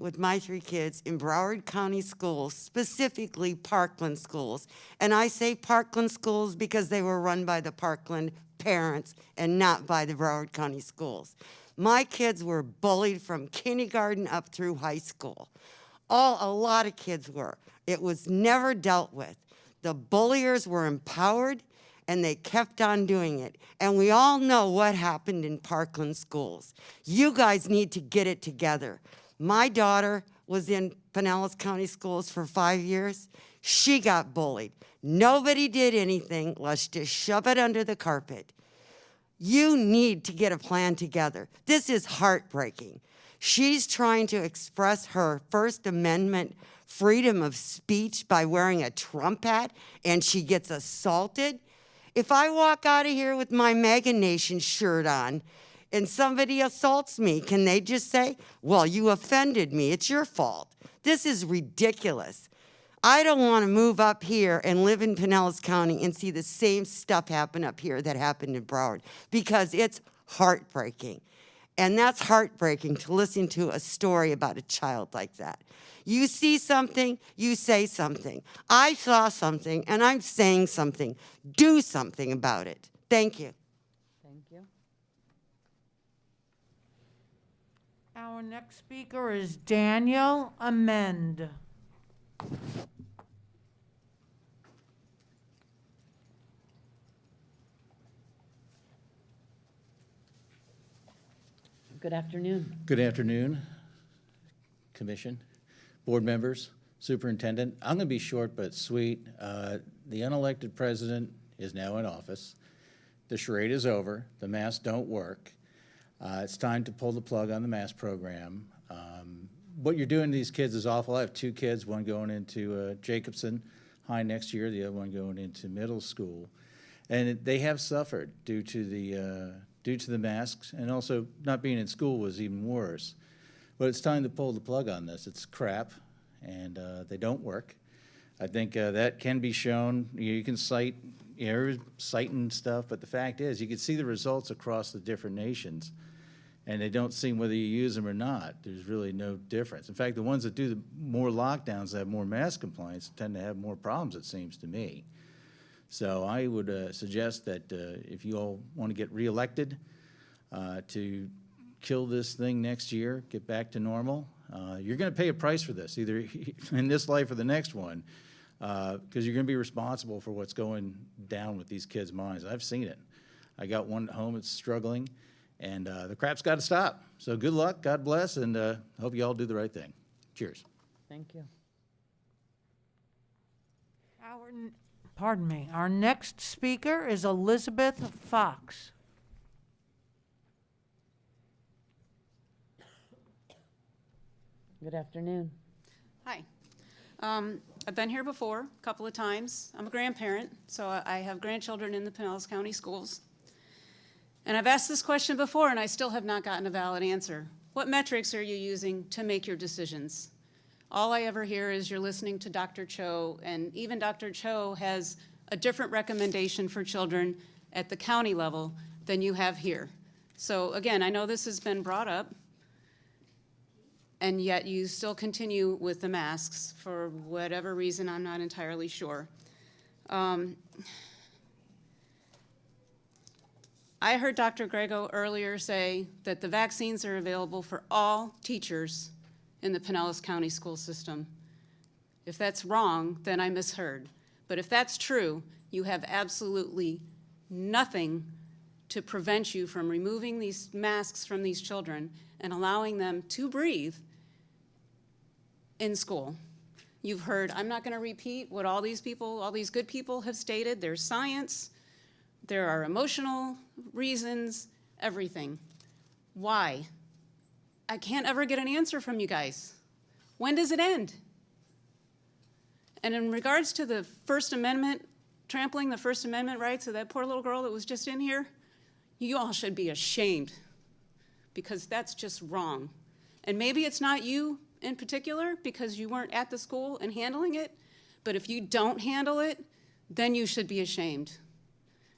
with my 3 kids in Broward County schools, specifically Parkland schools. And I say Parkland schools because they were run by the Parkland parents and not by the Broward County schools. My kids were bullied from kindergarten up through high school. A lot of kids were. It was never dealt with. The bulliers were empowered, and they kept on doing it. And we all know what happened in Parkland schools. You guys need to get it together. My daughter was in Pinellas County schools for 5 years. She got bullied. Nobody did anything. Let's just shove it under the carpet. You need to get a plan together. This is heartbreaking. She's trying to express her First Amendment freedom of speech by wearing a Trump hat, and she gets assaulted. If I walk out of here with my MAGA Nation shirt on and somebody assaults me, can they just say, well, you offended me, it's your fault? This is ridiculous. I don't want to move up here and live in Pinellas County and see the same stuff happen up here that happened in Broward, because it's heartbreaking. And that's heartbreaking to listen to a story about a child like that. You see something, you say something. I saw something, and I'm saying something. Do something about it. Thank you. Thank you. Our next speaker is Daniel Amend. Good afternoon. Good afternoon, Commission, board members, superintendent. I'm going to be short but sweet. The unelected president is now in office. The charade is over. The masks don't work. It's time to pull the plug on the mask program. What you're doing to these kids is awful. I have 2 kids, one going into Jacobson High next year, the other one going into middle school. And they have suffered due to the masks, and also not being in school was even worse. But it's time to pull the plug on this. It's crap, and they don't work. I think that can be shown. You can cite, citing stuff, but the fact is, you can see the results across the different nations, and they don't seem whether you use them or not. There's really no difference. In fact, the ones that do the more lockdowns, that have more mask compliance, tend to have more problems, it seems to me. So I would suggest that if you all want to get reelected, to kill this thing next year, get back to normal, you're going to pay a price for this, either in this life or the next one, because you're going to be responsible for what's going down with these kids' minds. I've seen it. I got one at home that's struggling, and the crap's got to stop. So good luck, God bless, and hope you all do the right thing. Cheers. Thank you. Our next speaker is Elizabeth Fox. Good afternoon. Hi. I've been here before a couple of times. I'm a grandparent, so I have grandchildren in the Pinellas County schools. And I've asked this question before, and I still have not gotten a valid answer. What metrics are you using to make your decisions? All I ever hear is you're listening to Dr. Cho, and even Dr. Cho has a different recommendation for children at the county level than you have here. So again, I know this has been brought up, and yet you still continue with the masks for whatever reason, I'm not entirely sure. I heard Dr. Grego earlier say that the vaccines are available for all teachers in the Pinellas County school system. If that's wrong, then I misheard. But if that's true, you have absolutely nothing to prevent you from removing these masks from these children and allowing them to breathe in school. You've heard, I'm not going to repeat what all these people, all these good people have stated. There's science, there are emotional reasons, everything. Why? I can't ever get an answer from you guys. When does it end? And in regards to the First Amendment, trampling the First Amendment rights of that poor little girl that was just in here, you all should be ashamed, because that's just wrong. And maybe it's not you in particular because you weren't at the school and handling it, but if you don't handle it, then you should be ashamed.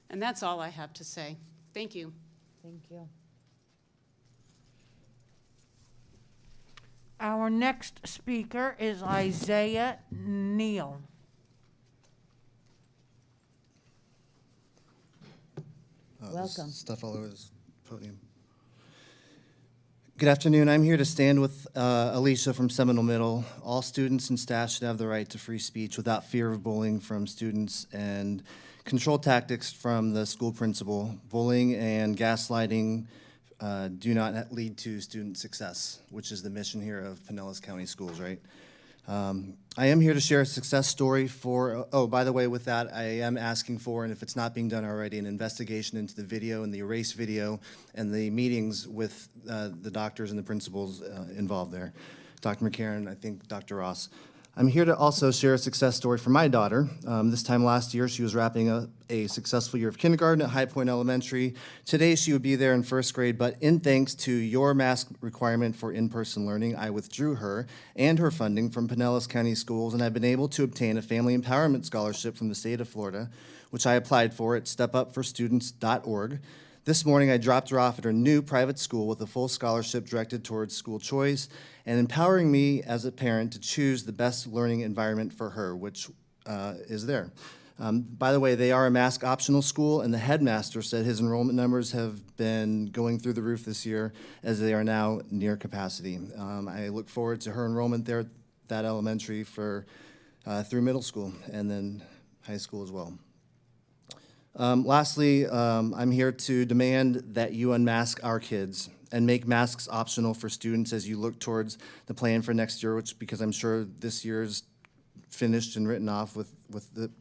And that's all I have to say. Thank you. Thank you. Our next speaker is Isaiah Neal. Welcome. Stuff all over this podium. Good afternoon. I'm here to stand with Alicia from Seminole Middle. All students and staff should have the right to free speech without fear of bullying from students and control tactics from the school principal. Bullying and gaslighting do not lead to student success, which is the mission here of Pinellas County Schools, right? I am here to share a success story for, oh, by the way, with that, I am asking for, and if it's not being done already, an investigation into the video and the erase video and the meetings with the doctors and the principals involved there. Dr. McCarron, I think Dr. Ross. I'm here to also share a success story for my daughter. This time last year, she was wrapping up a successful year of kindergarten at High Point Elementary. Today, she would be there in first grade, but in thanks to your mask requirement for in-person learning, I withdrew her and her funding from Pinellas County Schools, and I've been able to obtain a family empowerment scholarship from the state of Florida, which I applied for at stepupforstudents.org. This morning, I dropped her off at her new private school with a full scholarship directed towards school choice and empowering me as a parent to choose the best learning environment for her, which is there. By the way, they are a mask optional school, and the headmaster said his enrollment numbers have been going through the roof this year as they are now near capacity. I look forward to her enrollment there at that elementary for through middle school and then high school as well. Lastly, I'm here to demand that you unmask our kids and make masks optional for students as you look towards the plan for next year, which, because I'm sure this year's finished and written off with the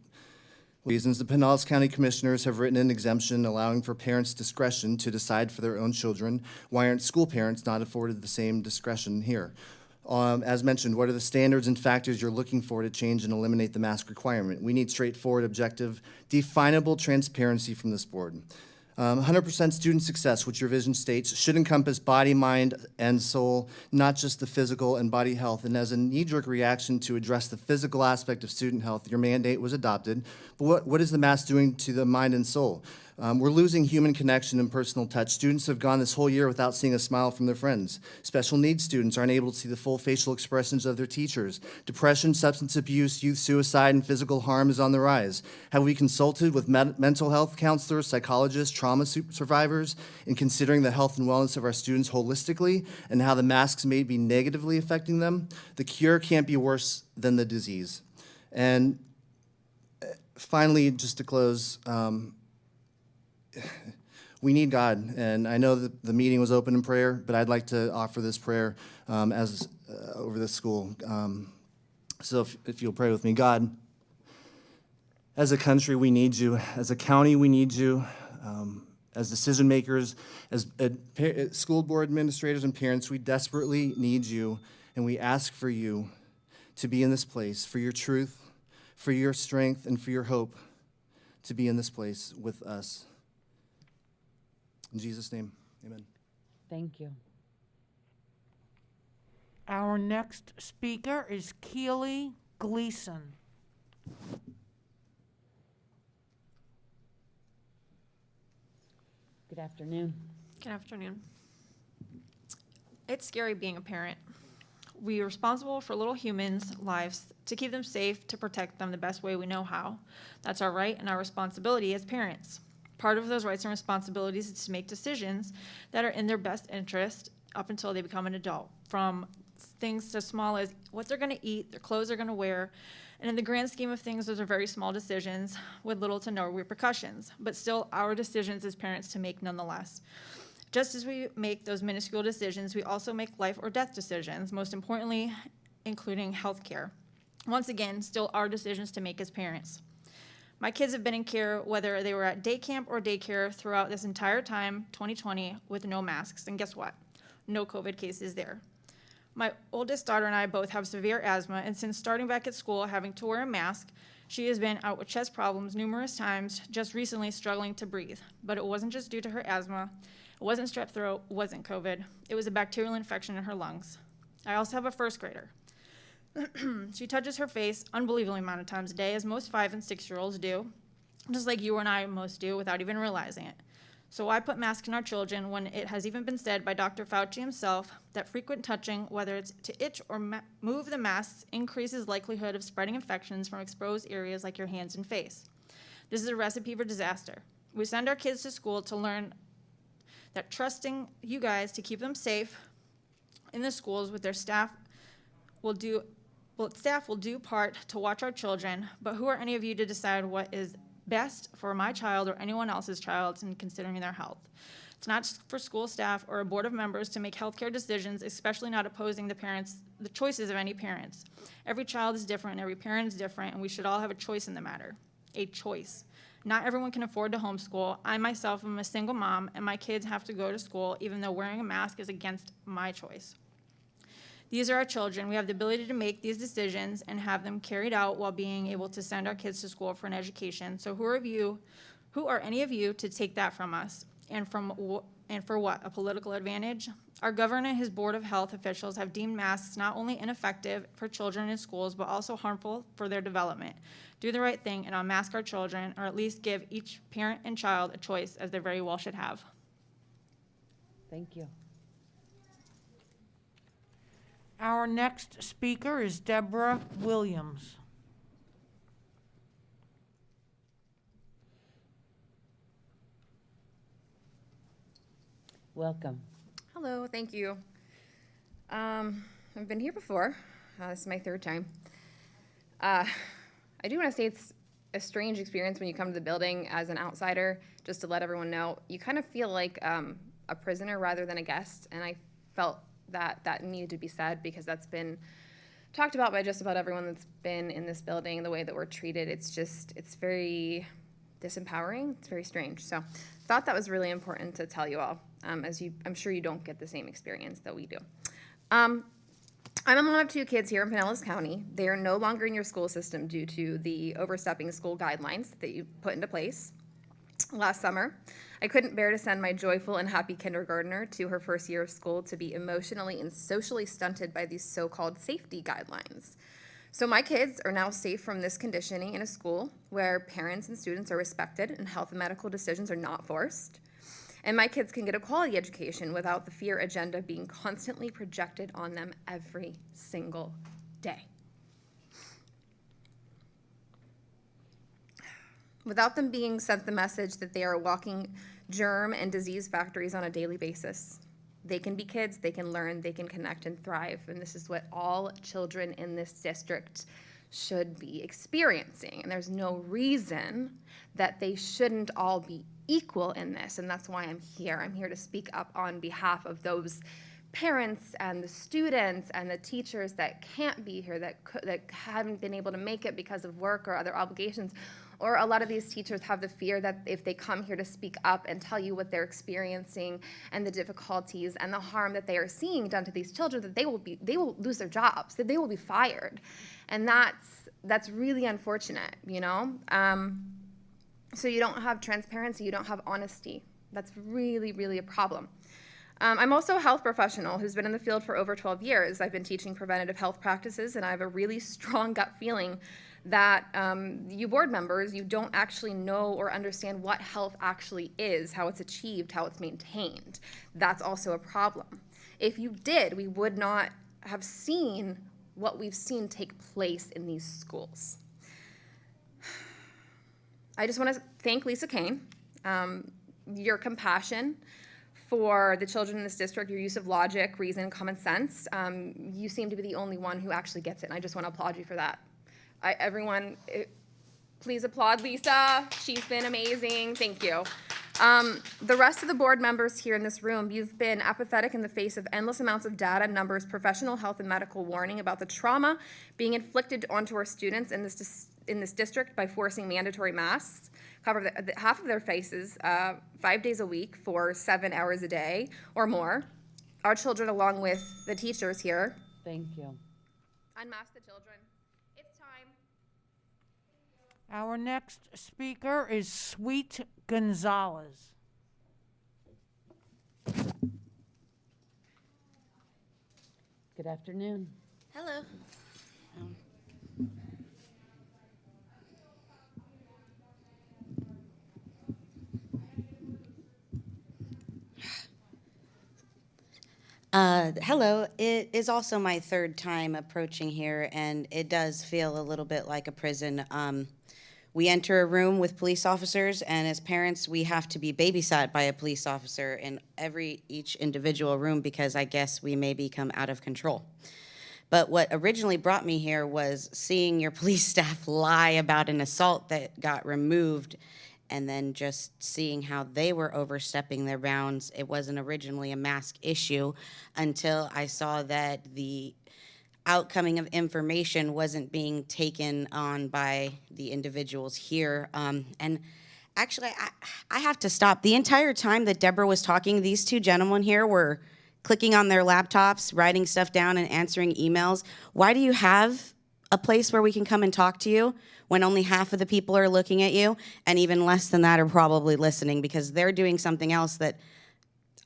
reasons. The Pinellas County Commissioners have written an exemption allowing for parents' discretion to decide for their own children. Why aren't school parents not afforded the same discretion here? As mentioned, what are the standards and factors you're looking for to change and eliminate the mask requirement? We need straightforward, objective, definable transparency from this board. 100% student success, which your vision states, should encompass body, mind, and soul, not just the physical and body health. And as a knee-jerk reaction to address the physical aspect of student health, your mandate was adopted. But what is the mask doing to the mind and soul? We're losing human connection and personal touch. Students have gone this whole year without seeing a smile from their friends. Special needs students aren't able to see the full facial expressions of their teachers. Depression, substance abuse, youth suicide, and physical harm is on the rise. Have we consulted with mental health counselors, psychologists, trauma survivors in considering the health and wellness of our students holistically and how the masks may be negatively affecting them? The cure can't be worse than the disease. And finally, just to close, we need God, and I know that the meeting was open in prayer, but I'd like to offer this prayer over this school. So if you'll pray with me. God, as a country, we need you. As a county, we need you. As decision makers, as school board administrators and parents, we desperately need you, and we ask for you to be in this place, for your truth, for your strength, and for your hope to be in this place with us. In Jesus' name, amen. Thank you. Our next speaker is Keely Gleason. Good afternoon. Good afternoon. It's scary being a parent. We are responsible for little humans' lives to keep them safe, to protect them the best way we know how. That's our right and our responsibility as parents. Part of those rights and responsibilities is to make decisions that are in their best interest up until they become an adult, from things as small as what they're going to eat, their clothes they're going to wear, and in the grand scheme of things, those are very small decisions with little to no repercussions, but still our decisions as parents to make nonetheless. Just as we make those minuscule decisions, we also make life or death decisions, most importantly, including health care. Once again, still our decisions to make as parents. My kids have been in care, whether they were at day camp or daycare, throughout this entire time, 2020, with no masks. And guess what? No COVID cases there. My oldest daughter and I both have severe asthma, and since starting back at school having to wear a mask, she has been out with chest problems numerous times, just recently struggling to breathe. But it wasn't just due to her asthma. It wasn't strep throat, it wasn't COVID. It was a bacterial infection in her lungs. I also have a first grader. She touches her face unbelievable amount of times a day, as most 5- and 6-year-olds do, just like you and I most do without even realizing it. So why put masks on our children when it has even been said by Dr. Fauci himself that frequent touching, whether it's to itch or move the masks, increases likelihood of spreading infections from exposed areas like your hands and face. This is a recipe for disaster. We send our kids to school to learn that trusting you guys to keep them safe in the schools with their staff will do part to watch our children, but who are any of you to decide what is best for my child or anyone else's child in considering their health? It's not for school staff or a board of members to make healthcare decisions, especially not opposing the choices of any parents. Every child is different, every parent is different, and we should all have a choice in the matter. A choice. Not everyone can afford to homeschool. I myself am a single mom, and my kids have to go to school even though wearing a mask is against my choice. These are our children. We have the ability to make these decisions and have them carried out while being able to send our kids to school for an education. So who are any of you to take that from us? And for what? A political advantage? Our governor and his board of health officials have deemed masks not only ineffective for children in schools, but also harmful for their development. Do the right thing and unmask our children, or at least give each parent and child a choice, as they very well should have. Thank you. Our next speaker is Deborah Williams. Welcome. Hello, thank you. I've been here before. This is my 3rd time. I do want to say it's a strange experience when you come to the building as an outsider, just to let everyone know. You kind of feel like a prisoner rather than a guest, and I felt that needed to be said because that's been talked about by just about everyone that's been in this building, the way that we're treated. It's very disempowering. It's very strange. So thought that was really important to tell you all, I'm sure you don't get the same experience that we do. I'm a mom of 2 kids here in Pinellas County. They are no longer in your school system due to the overstepping school guidelines that you put into place. Last summer, I couldn't bear to send my joyful and happy kindergartner to her first year of school to be emotionally and socially stunted by these so-called safety guidelines. So my kids are now safe from this conditioning in a school where parents and students are respected and health and medical decisions are not forced. And my kids can get a quality education without the fear agenda being constantly projected on them every single day. Without them being sent the message that they are walking germ and disease factories on a daily basis. They can be kids, they can learn, they can connect and thrive, and this is what all children in this district should be experiencing. And there's no reason that they shouldn't all be equal in this, and that's why I'm here. I'm here to speak up on behalf of those parents and the students and the teachers that can't be here, that haven't been able to make it because of work or other obligations. Or a lot of these teachers have the fear that if they come here to speak up and tell you what they're experiencing and the difficulties and the harm that they are seeing done to these children, that they will lose their jobs, that they will be fired. And that's really unfortunate, you know? So you don't have transparency, you don't have honesty. That's really, really a problem. I'm also a health professional who's been in the field for over 12 years. I've been teaching preventative health practices, and I have a really strong gut feeling that you board members, you don't actually know or understand what health actually is, how it's achieved, how it's maintained. That's also a problem. If you did, we would not have seen what we've seen take place in these schools. I just want to thank Lisa Kane. Your compassion for the children in this district, your use of logic, reason, common sense, you seem to be the only one who actually gets it, and I just want to applaud you for that. Please applaud Lisa. She's been amazing. Thank you. The rest of the board members here in this room, you've been apathetic in the face of endless amounts of data, numbers, professional health, and medical warning about the trauma being inflicted onto our students in this district by forcing mandatory masks, cover half of their faces 5 days a week for 7 hours a day or more. Our children, along with the teachers here. Thank you. Unmask the children. It's time. Our next speaker is Sweet Gonzalez. Good afternoon. Hello. Hello. It is also my third time approaching here, and it does feel a little bit like a prison. We enter a room with police officers, and as parents, we have to be babysat by a police officer in each individual room because I guess we may become out of control. But what originally brought me here was seeing your police staff lie about an assault that got removed, and then just seeing how they were overstepping their bounds. It wasn't originally a mask issue until I saw that the outcoming of information wasn't being taken on by the individuals here. And actually, I have to stop. The entire time that Deborah was talking, these two gentlemen here were clicking on their laptops, writing stuff down, and answering emails. Why do you have a place where we can come and talk to you when only half of the people are looking at you, and even less than that are probably listening because they're doing something else that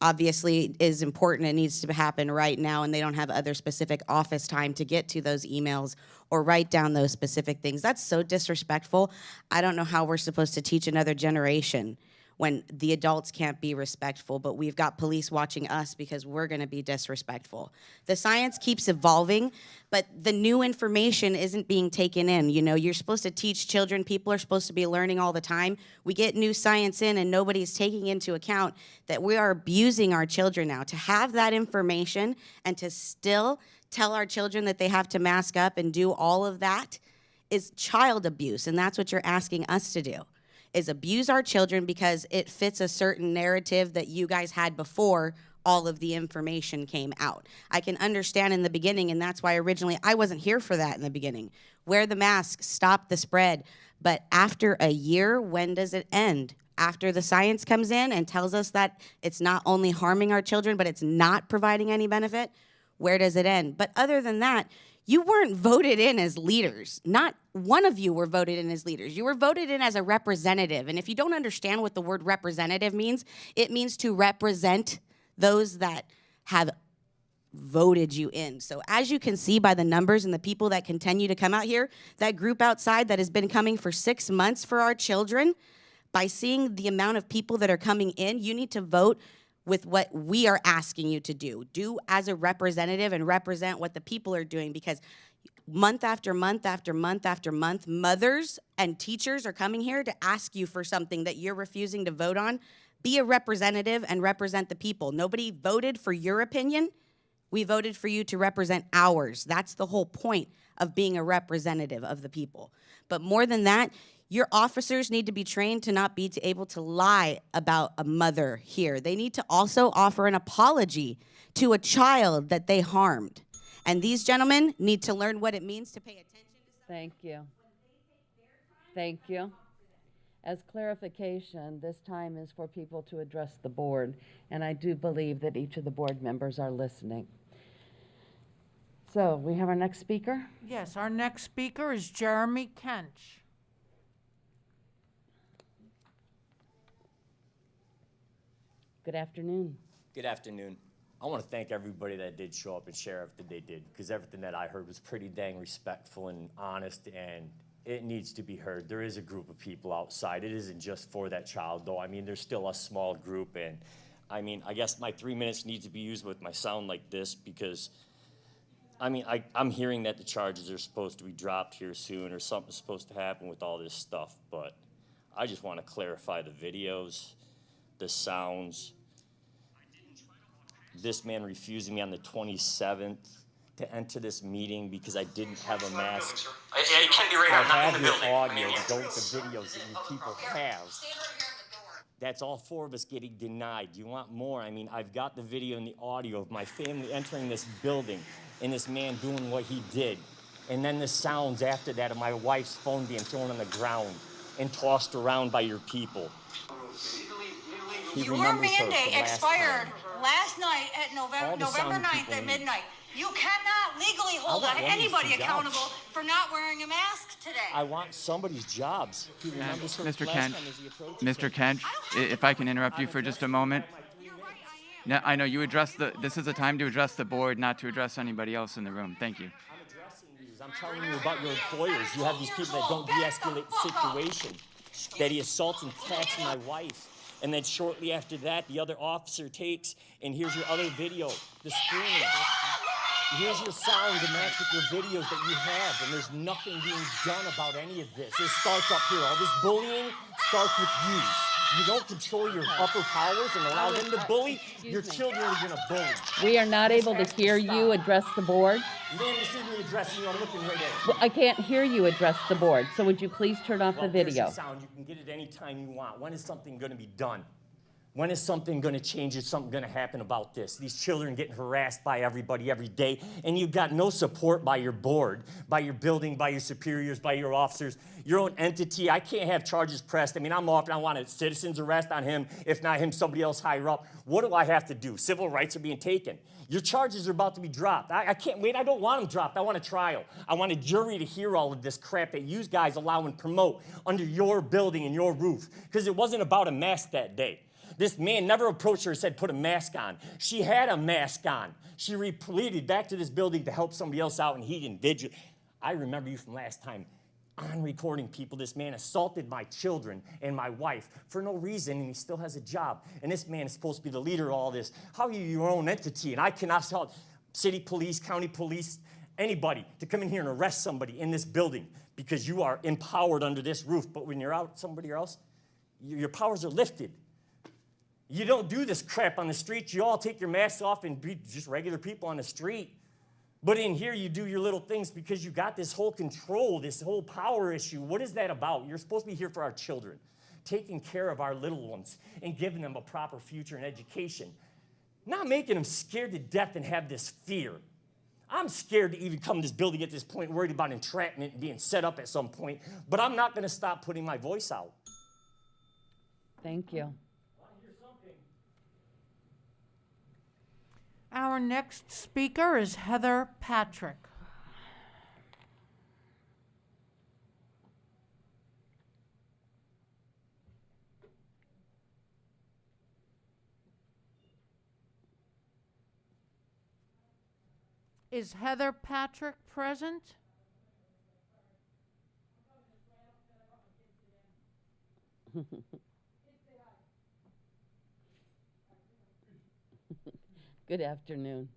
obviously is important and needs to happen right now, and they don't have other specific office time to get to those emails or write down those specific things. That's so disrespectful. I don't know how we're supposed to teach another generation when the adults can't be respectful, but we've got police watching us because we're gonna be disrespectful. The science keeps evolving, but the new information isn't being taken in. You know, you're supposed to teach children, people are supposed to be learning all the time. We get new science in and nobody's taking into account that we are abusing our children now. To have that information and to still tell our children that they have to mask up and do all of that is child abuse, and that's what you're asking us to do. Is abuse our children because it fits a certain narrative that you guys had before all of the information came out. I can understand in the beginning, and that's why originally I wasn't here for that in the beginning. Wear the mask, stop the spread. But after a year, when does it end? After the science comes in and tells us that it's not only harming our children, but it's not providing any benefit, where does it end? But other than that, you weren't voted in as leaders. Not one of you were voted in as leaders. You were voted in as a representative. And if you don't understand what the word representative means, it means to represent those that have voted you in. So as you can see by the numbers and the people that continue to come out here, that group outside that has been coming for 6 months for our children, by seeing the amount of people that are coming in, you need to vote with what we are asking you to do. Do as a representative and represent what the people are doing, because month after month after month after month, mothers and teachers are coming here to ask you for something that you're refusing to vote on. Be a representative and represent the people. Nobody voted for your opinion. We voted for you to represent ours. That's the whole point of being a representative of the people. But more than that, your officers need to be trained to not be able to lie about a mother here. They need to also offer an apology to a child that they harmed. And these gentlemen need to learn what it means to pay attention to something. Thank you. Thank you. As clarification, this time is for people to address the board, and I do believe that each of the board members are listening. So we have our next speaker. Yes, our next speaker is Jeremy Kench. Good afternoon. Good afternoon. I want to thank everybody that did show up and share everything they did, because everything that I heard was pretty dang respectful and honest, and it needs to be heard. There is a group of people outside. It isn't just for that child, though. I mean, there's still a small group, and I mean, I guess my 3 minutes need to be used with my sound like this because, I mean, I'm hearing that the charges are supposed to be dropped here soon or something's supposed to happen with all this stuff, but I just want to clarify the videos, the sounds. This man refusing me on the 27th to enter this meeting because I didn't have a mask. It can be right now. I I'm not have in the your building. audio, go with the videos that you people have. That's all 4 of us getting denied. Do you want more? I mean, I've got the video and the audio of my family entering this building and this man doing what he did. And then the sounds after that of my wife's phone being thrown on the ground and tossed around by your people. He Your remembers her mandate from last expired time. last night at All November the sound 9th people at need. midnight. You cannot legally hold want one of these anybody two accountable jobs. for not wearing a mask today. I want somebody's jobs. He remembers her Mr. last Kent, time as he approached Mr. her. Kent, if I can interrupt you for just a moment. Now, I know you address this is a time to address the board, not to address anybody else in the room. Thank you. I'm telling you about your employers. You have these people that don't de-escalate the situation, that he assaults and attacks my wife. And then shortly after that, the other officer takes, and here's your other video, the screaming. Here's your sound to match with your videos that you have, and there's nothing being done about any of this. It starts up here. All this bullying starts with you. You don't control your upper powers and allow them to bully, your children are going to bully. We are not able to hear you address the board. Ma'am, this isn't me addressing you. I'm looking right at you. Well, I can't hear you address the board, so would you please turn off the There's your video? sound. You can get it any time you want. When is something going to be done? When is something going to change? Is something going to happen about this? These children getting harassed by everybody every day, and you've got no support by your board, by your building, by your superiors, by your officers, your own entity. I can't have charges pressed. I mean, I'm off and I want a citizen's arrest on him. If not him, somebody else higher up. What do I have to do? Civil rights are being taken. Your charges are about to be dropped. I can't wait. I don't want them dropped. I want a trial. I want a jury to hear all of this crap that you guys allow and promote under your building and your roof, because it wasn't about a mask that day. This man never approached her and said, put a mask on. She had a mask on. She repleted back to this building to help somebody else out, and he didn't. Did you? I remember you from last time. On recording, people, this man assaulted my children and my wife for no reason, and he still has a job. And this man is supposed to be the leader of all this. How are you your own entity? And I cannot tell city police, county police, anybody to come in here and arrest somebody in this building because you are empowered under this roof. But when you're out somebody else, your powers are lifted. You don't do this crap on the street. You all take your masks off and be just regular people on the street. But in here, you do your little things because you got this whole control, this whole power issue. What is that about? You're supposed to be here for our children, taking care of our little ones and giving them a proper future and education, not making them scared to death and have this fear. I'm scared to even come to this building at this point, worried about entrapment and being set up at some point, but I'm not going to stop putting my voice out. Thank you. Our next speaker is Heather Patrick. Is Heather Patrick present? Good afternoon.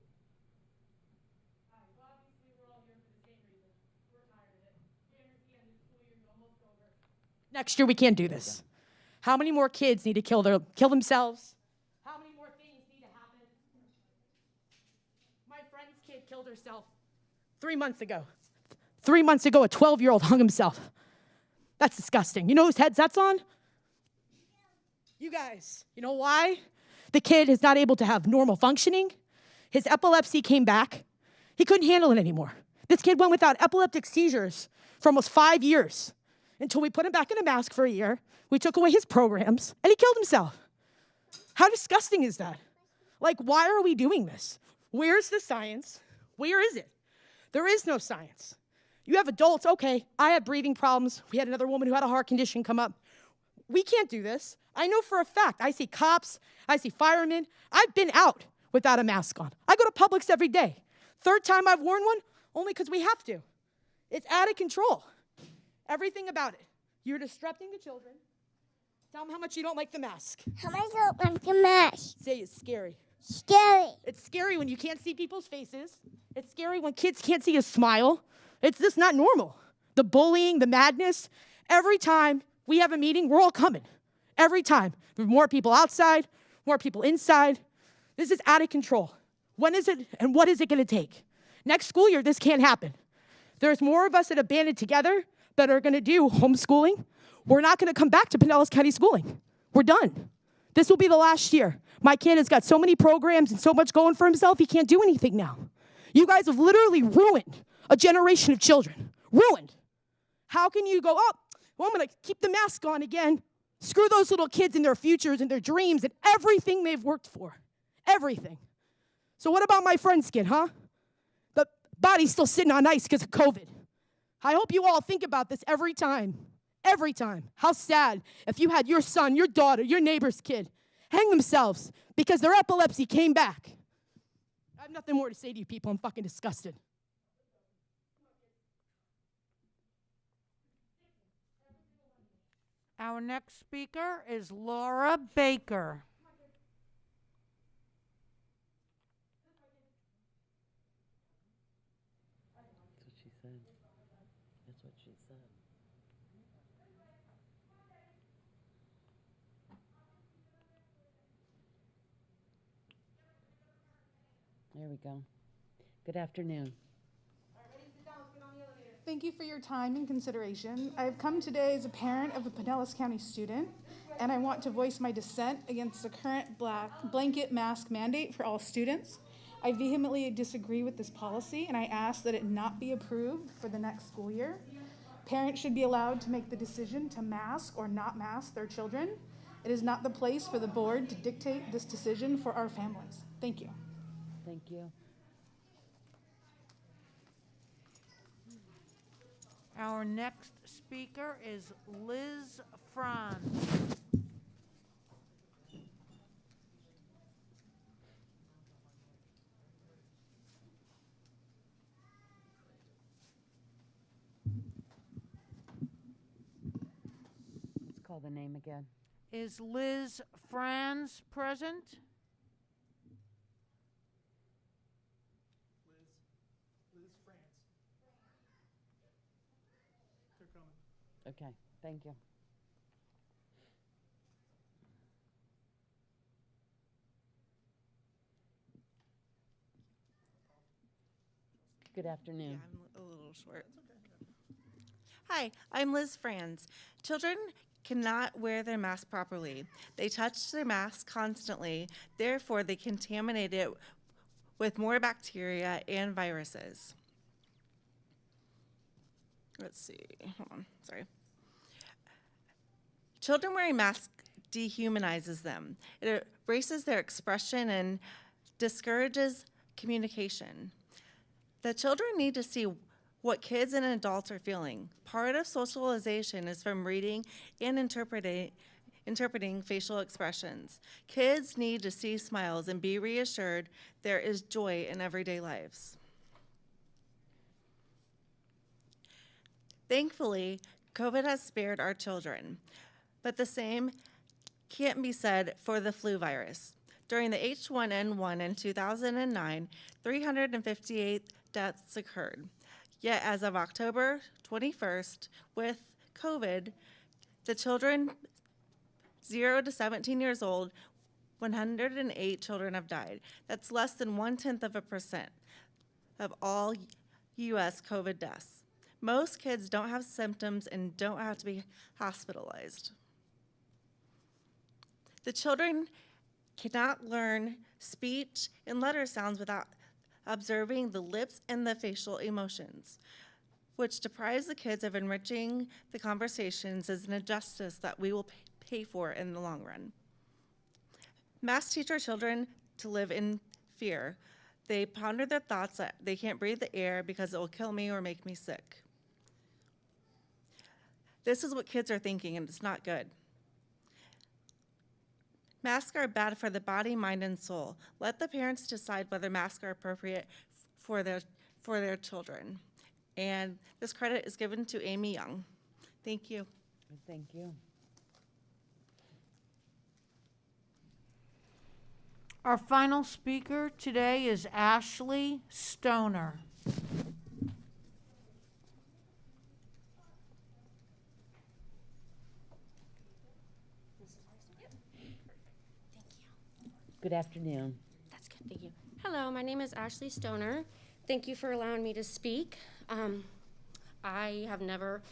Next year we can't do this. How many more kids need to kill themselves? How many more things need to happen? My friend's kid killed herself 3 months ago. 3 months ago, a 12-year-old hung himself. That's disgusting. You know whose heads that's on? You guys. You know why? The kid is not able to have normal functioning. His epilepsy came back. He couldn't handle it anymore. This kid went without epileptic seizures for almost 5 years until we put him back in a mask for a year. We took away his programs, and he killed himself. How disgusting is that? Like, why are we doing this? Where's the science? Where is it? There is no science. You have adults, okay, I had breathing problems. We had another woman who had a heart condition come up. We can't do this. I know for a fact. I see cops, I see firemen. I've been out without a mask on. I go to Publix every day. Third time I've worn one, only because we have to. It's out of control. Everything about it. You're disrupting the children. Tell them how much you don't like the mask. How much you don't like the mask? Say it's scary. Scary. It's scary when you can't see people's faces. It's scary when kids can't see a smile. It's just not normal. The bullying, the madness. Every time we have a meeting, we're all coming. Every time. There's more people outside, more people inside. This is out of control. When is it and what is it going to take? Next school year, this can't happen. There's more of us that have banded together that are going to do homeschooling. We're not going to come back to Pinellas County schooling. We're done. This will be the last year. My kid has got so many programs and so much going for himself, he can't do anything now. You guys have literally ruined a generation of children. Ruined. How can you go, oh, well, I'm going to keep the mask on again. Screw those little kids and their futures and their dreams and everything they've worked for. Everything. So what about my friend's kid, huh? The body's still sitting on ice because of COVID. I hope you all think about this every time. Every time. How sad if you had your son, your daughter, your neighbor's kid hang themselves because their epilepsy came back. I have nothing more to say to you people. I'm fucking disgusted. Our next speaker is Laura Baker. That's what she said. That's what she said. There we go. Good afternoon. Thank you for your time and consideration. I have come today as a parent of a Pinellas County student, and I want to voice my dissent against the current blanket mask mandate for all students. I vehemently disagree with this policy, and I ask that it not be approved for the next school year. Parents should be allowed to make the decision to mask or not mask their children. It is not the place for the board to dictate this decision for our families. Thank you. Thank you. Our next speaker is Liz Franz. Let's call the name again. Is Liz Franz present? Okay, thank you. Good afternoon. I'm a little short. Hi, I'm Liz Franz. Children cannot wear their mask properly. They touch their mask constantly, therefore they contaminate it with more bacteria and viruses. Let's see, hold on, sorry. Children wearing masks dehumanizes them. It erases their expression and discourages communication. The children need to see what kids and adults are feeling. Part of socialization is from reading and interpreting facial expressions. Kids need to see smiles and be reassured there is joy in everyday lives. Thankfully, COVID has spared our children, but the same can't be said for the flu virus. During the H1N1 in 2009, 358 deaths occurred. Yet as of October 21st, with COVID, the children 0 to 17 years old, 108 children have died. That's less than 0.1% of all U.S. COVID deaths. Most kids don't have symptoms and don't have to be hospitalized. The children cannot learn speech and letter sounds without observing the lips and the facial emotions, which deprives the kids of enriching the conversations as an injustice that we will pay for in the long run. Masks teach our children to live in fear. They ponder their thoughts that they can't breathe the air because it will kill me or make me sick. This is what kids are thinking, and it's not good. Masks are bad for the body, mind, and soul. Let the parents decide whether masks are appropriate for their children. And this credit is given to Amy Young. Thank you. Thank you. Our final speaker today is Ashley Stoner. Good afternoon. That's good, thank you. Hello, my name is Ashley Stoner. Thank you for allowing me to speak. I have never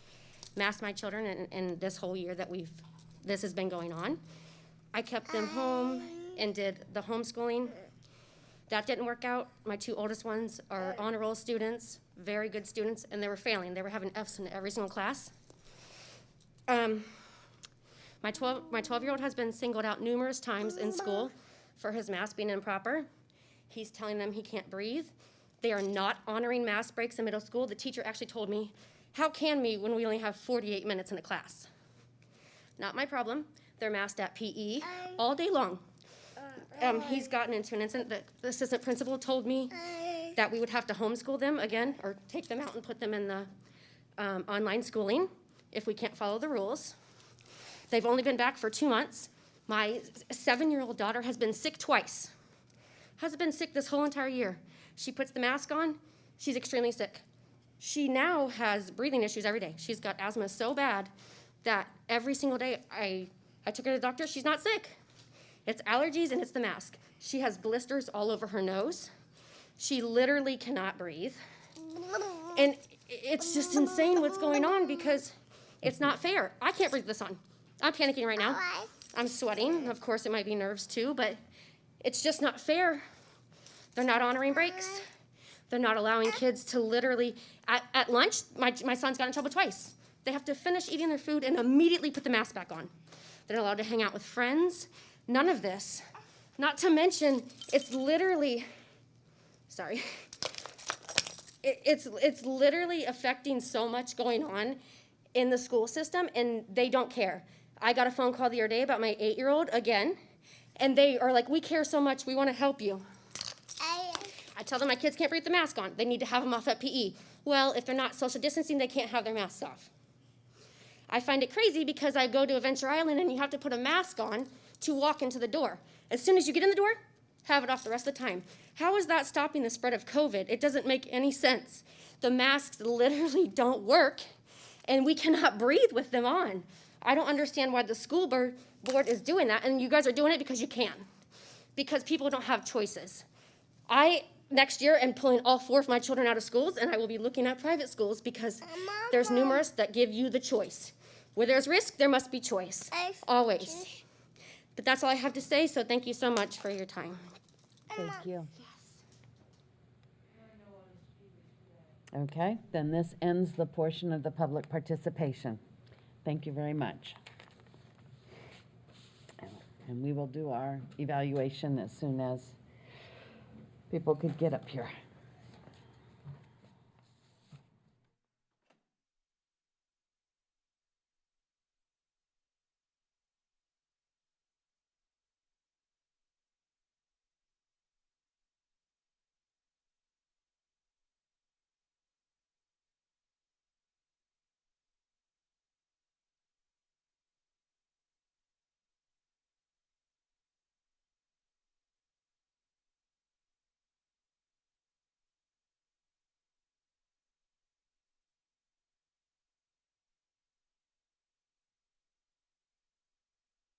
masked my children in this whole year that this has been going on. I kept them home and did the homeschooling. That didn't work out. My two oldest ones are honor roll students, very good students, and they were failing. They were having Fs in every single class. My 12-year-old has been singled out numerous times in school for his mask being improper. He's telling them he can't breathe. They are not honoring mask breaks in middle school. The teacher actually told me, how can we when we only have 48 minutes in a class? Not my problem. They're masked at PE all day long. He's gotten into an incident that the assistant principal told me that we would have to homeschool them again, or take them out and put them in the online schooling if we can't follow the rules. They've only been back for 2 months. My 7-year-old daughter has been sick twice. Hasn't been sick this whole entire year. She puts the mask on, she's extremely sick. She now has breathing issues every day. She's got asthma so bad that every single day I took her to the doctor, she's not sick. It's allergies and it's the mask. She has blisters all over her nose. She literally cannot breathe. And it's just insane what's going on because it's not fair. I can't breathe this on. I'm panicking right now. I'm sweating. Of course, it might be nerves too, but it's just not fair. They're not honoring breaks. They're not allowing kids to literally, at lunch, my son's got in trouble twice. They have to finish eating their food and immediately put the mask back on. They're not allowed to hang out with friends. None of this. Not to mention, it's literally, sorry. It's literally affecting so much going on in the school system, and they don't care. I got a phone call the other day about my 8-year-old again, and they are like, we care so much, we want to help you. I tell them my kids can't breathe the mask on. They need to have them off at PE. Well, if they're not social distancing, they can't have their masks off. I find it crazy because I go to Adventure Island and you have to put a mask on to walk into the door. As soon as you get in the door, have it off the rest of the time. How is that stopping the spread of COVID? It doesn't make any sense. The masks literally don't work, and we cannot breathe with them on. I don't understand why the school board is doing that, and you guys are doing it because you can, because people don't have choices. Next year, am pulling all 4 of my children out of schools, and I will be looking at private schools because there's numerous that give you the choice. Where there's risk, there must be choice, always. But that's all I have to say, so thank you so much for your time. Thank you. Okay, then this ends the portion of the public participation. Thank you very much. And we will do our evaluation as soon as people could get up here.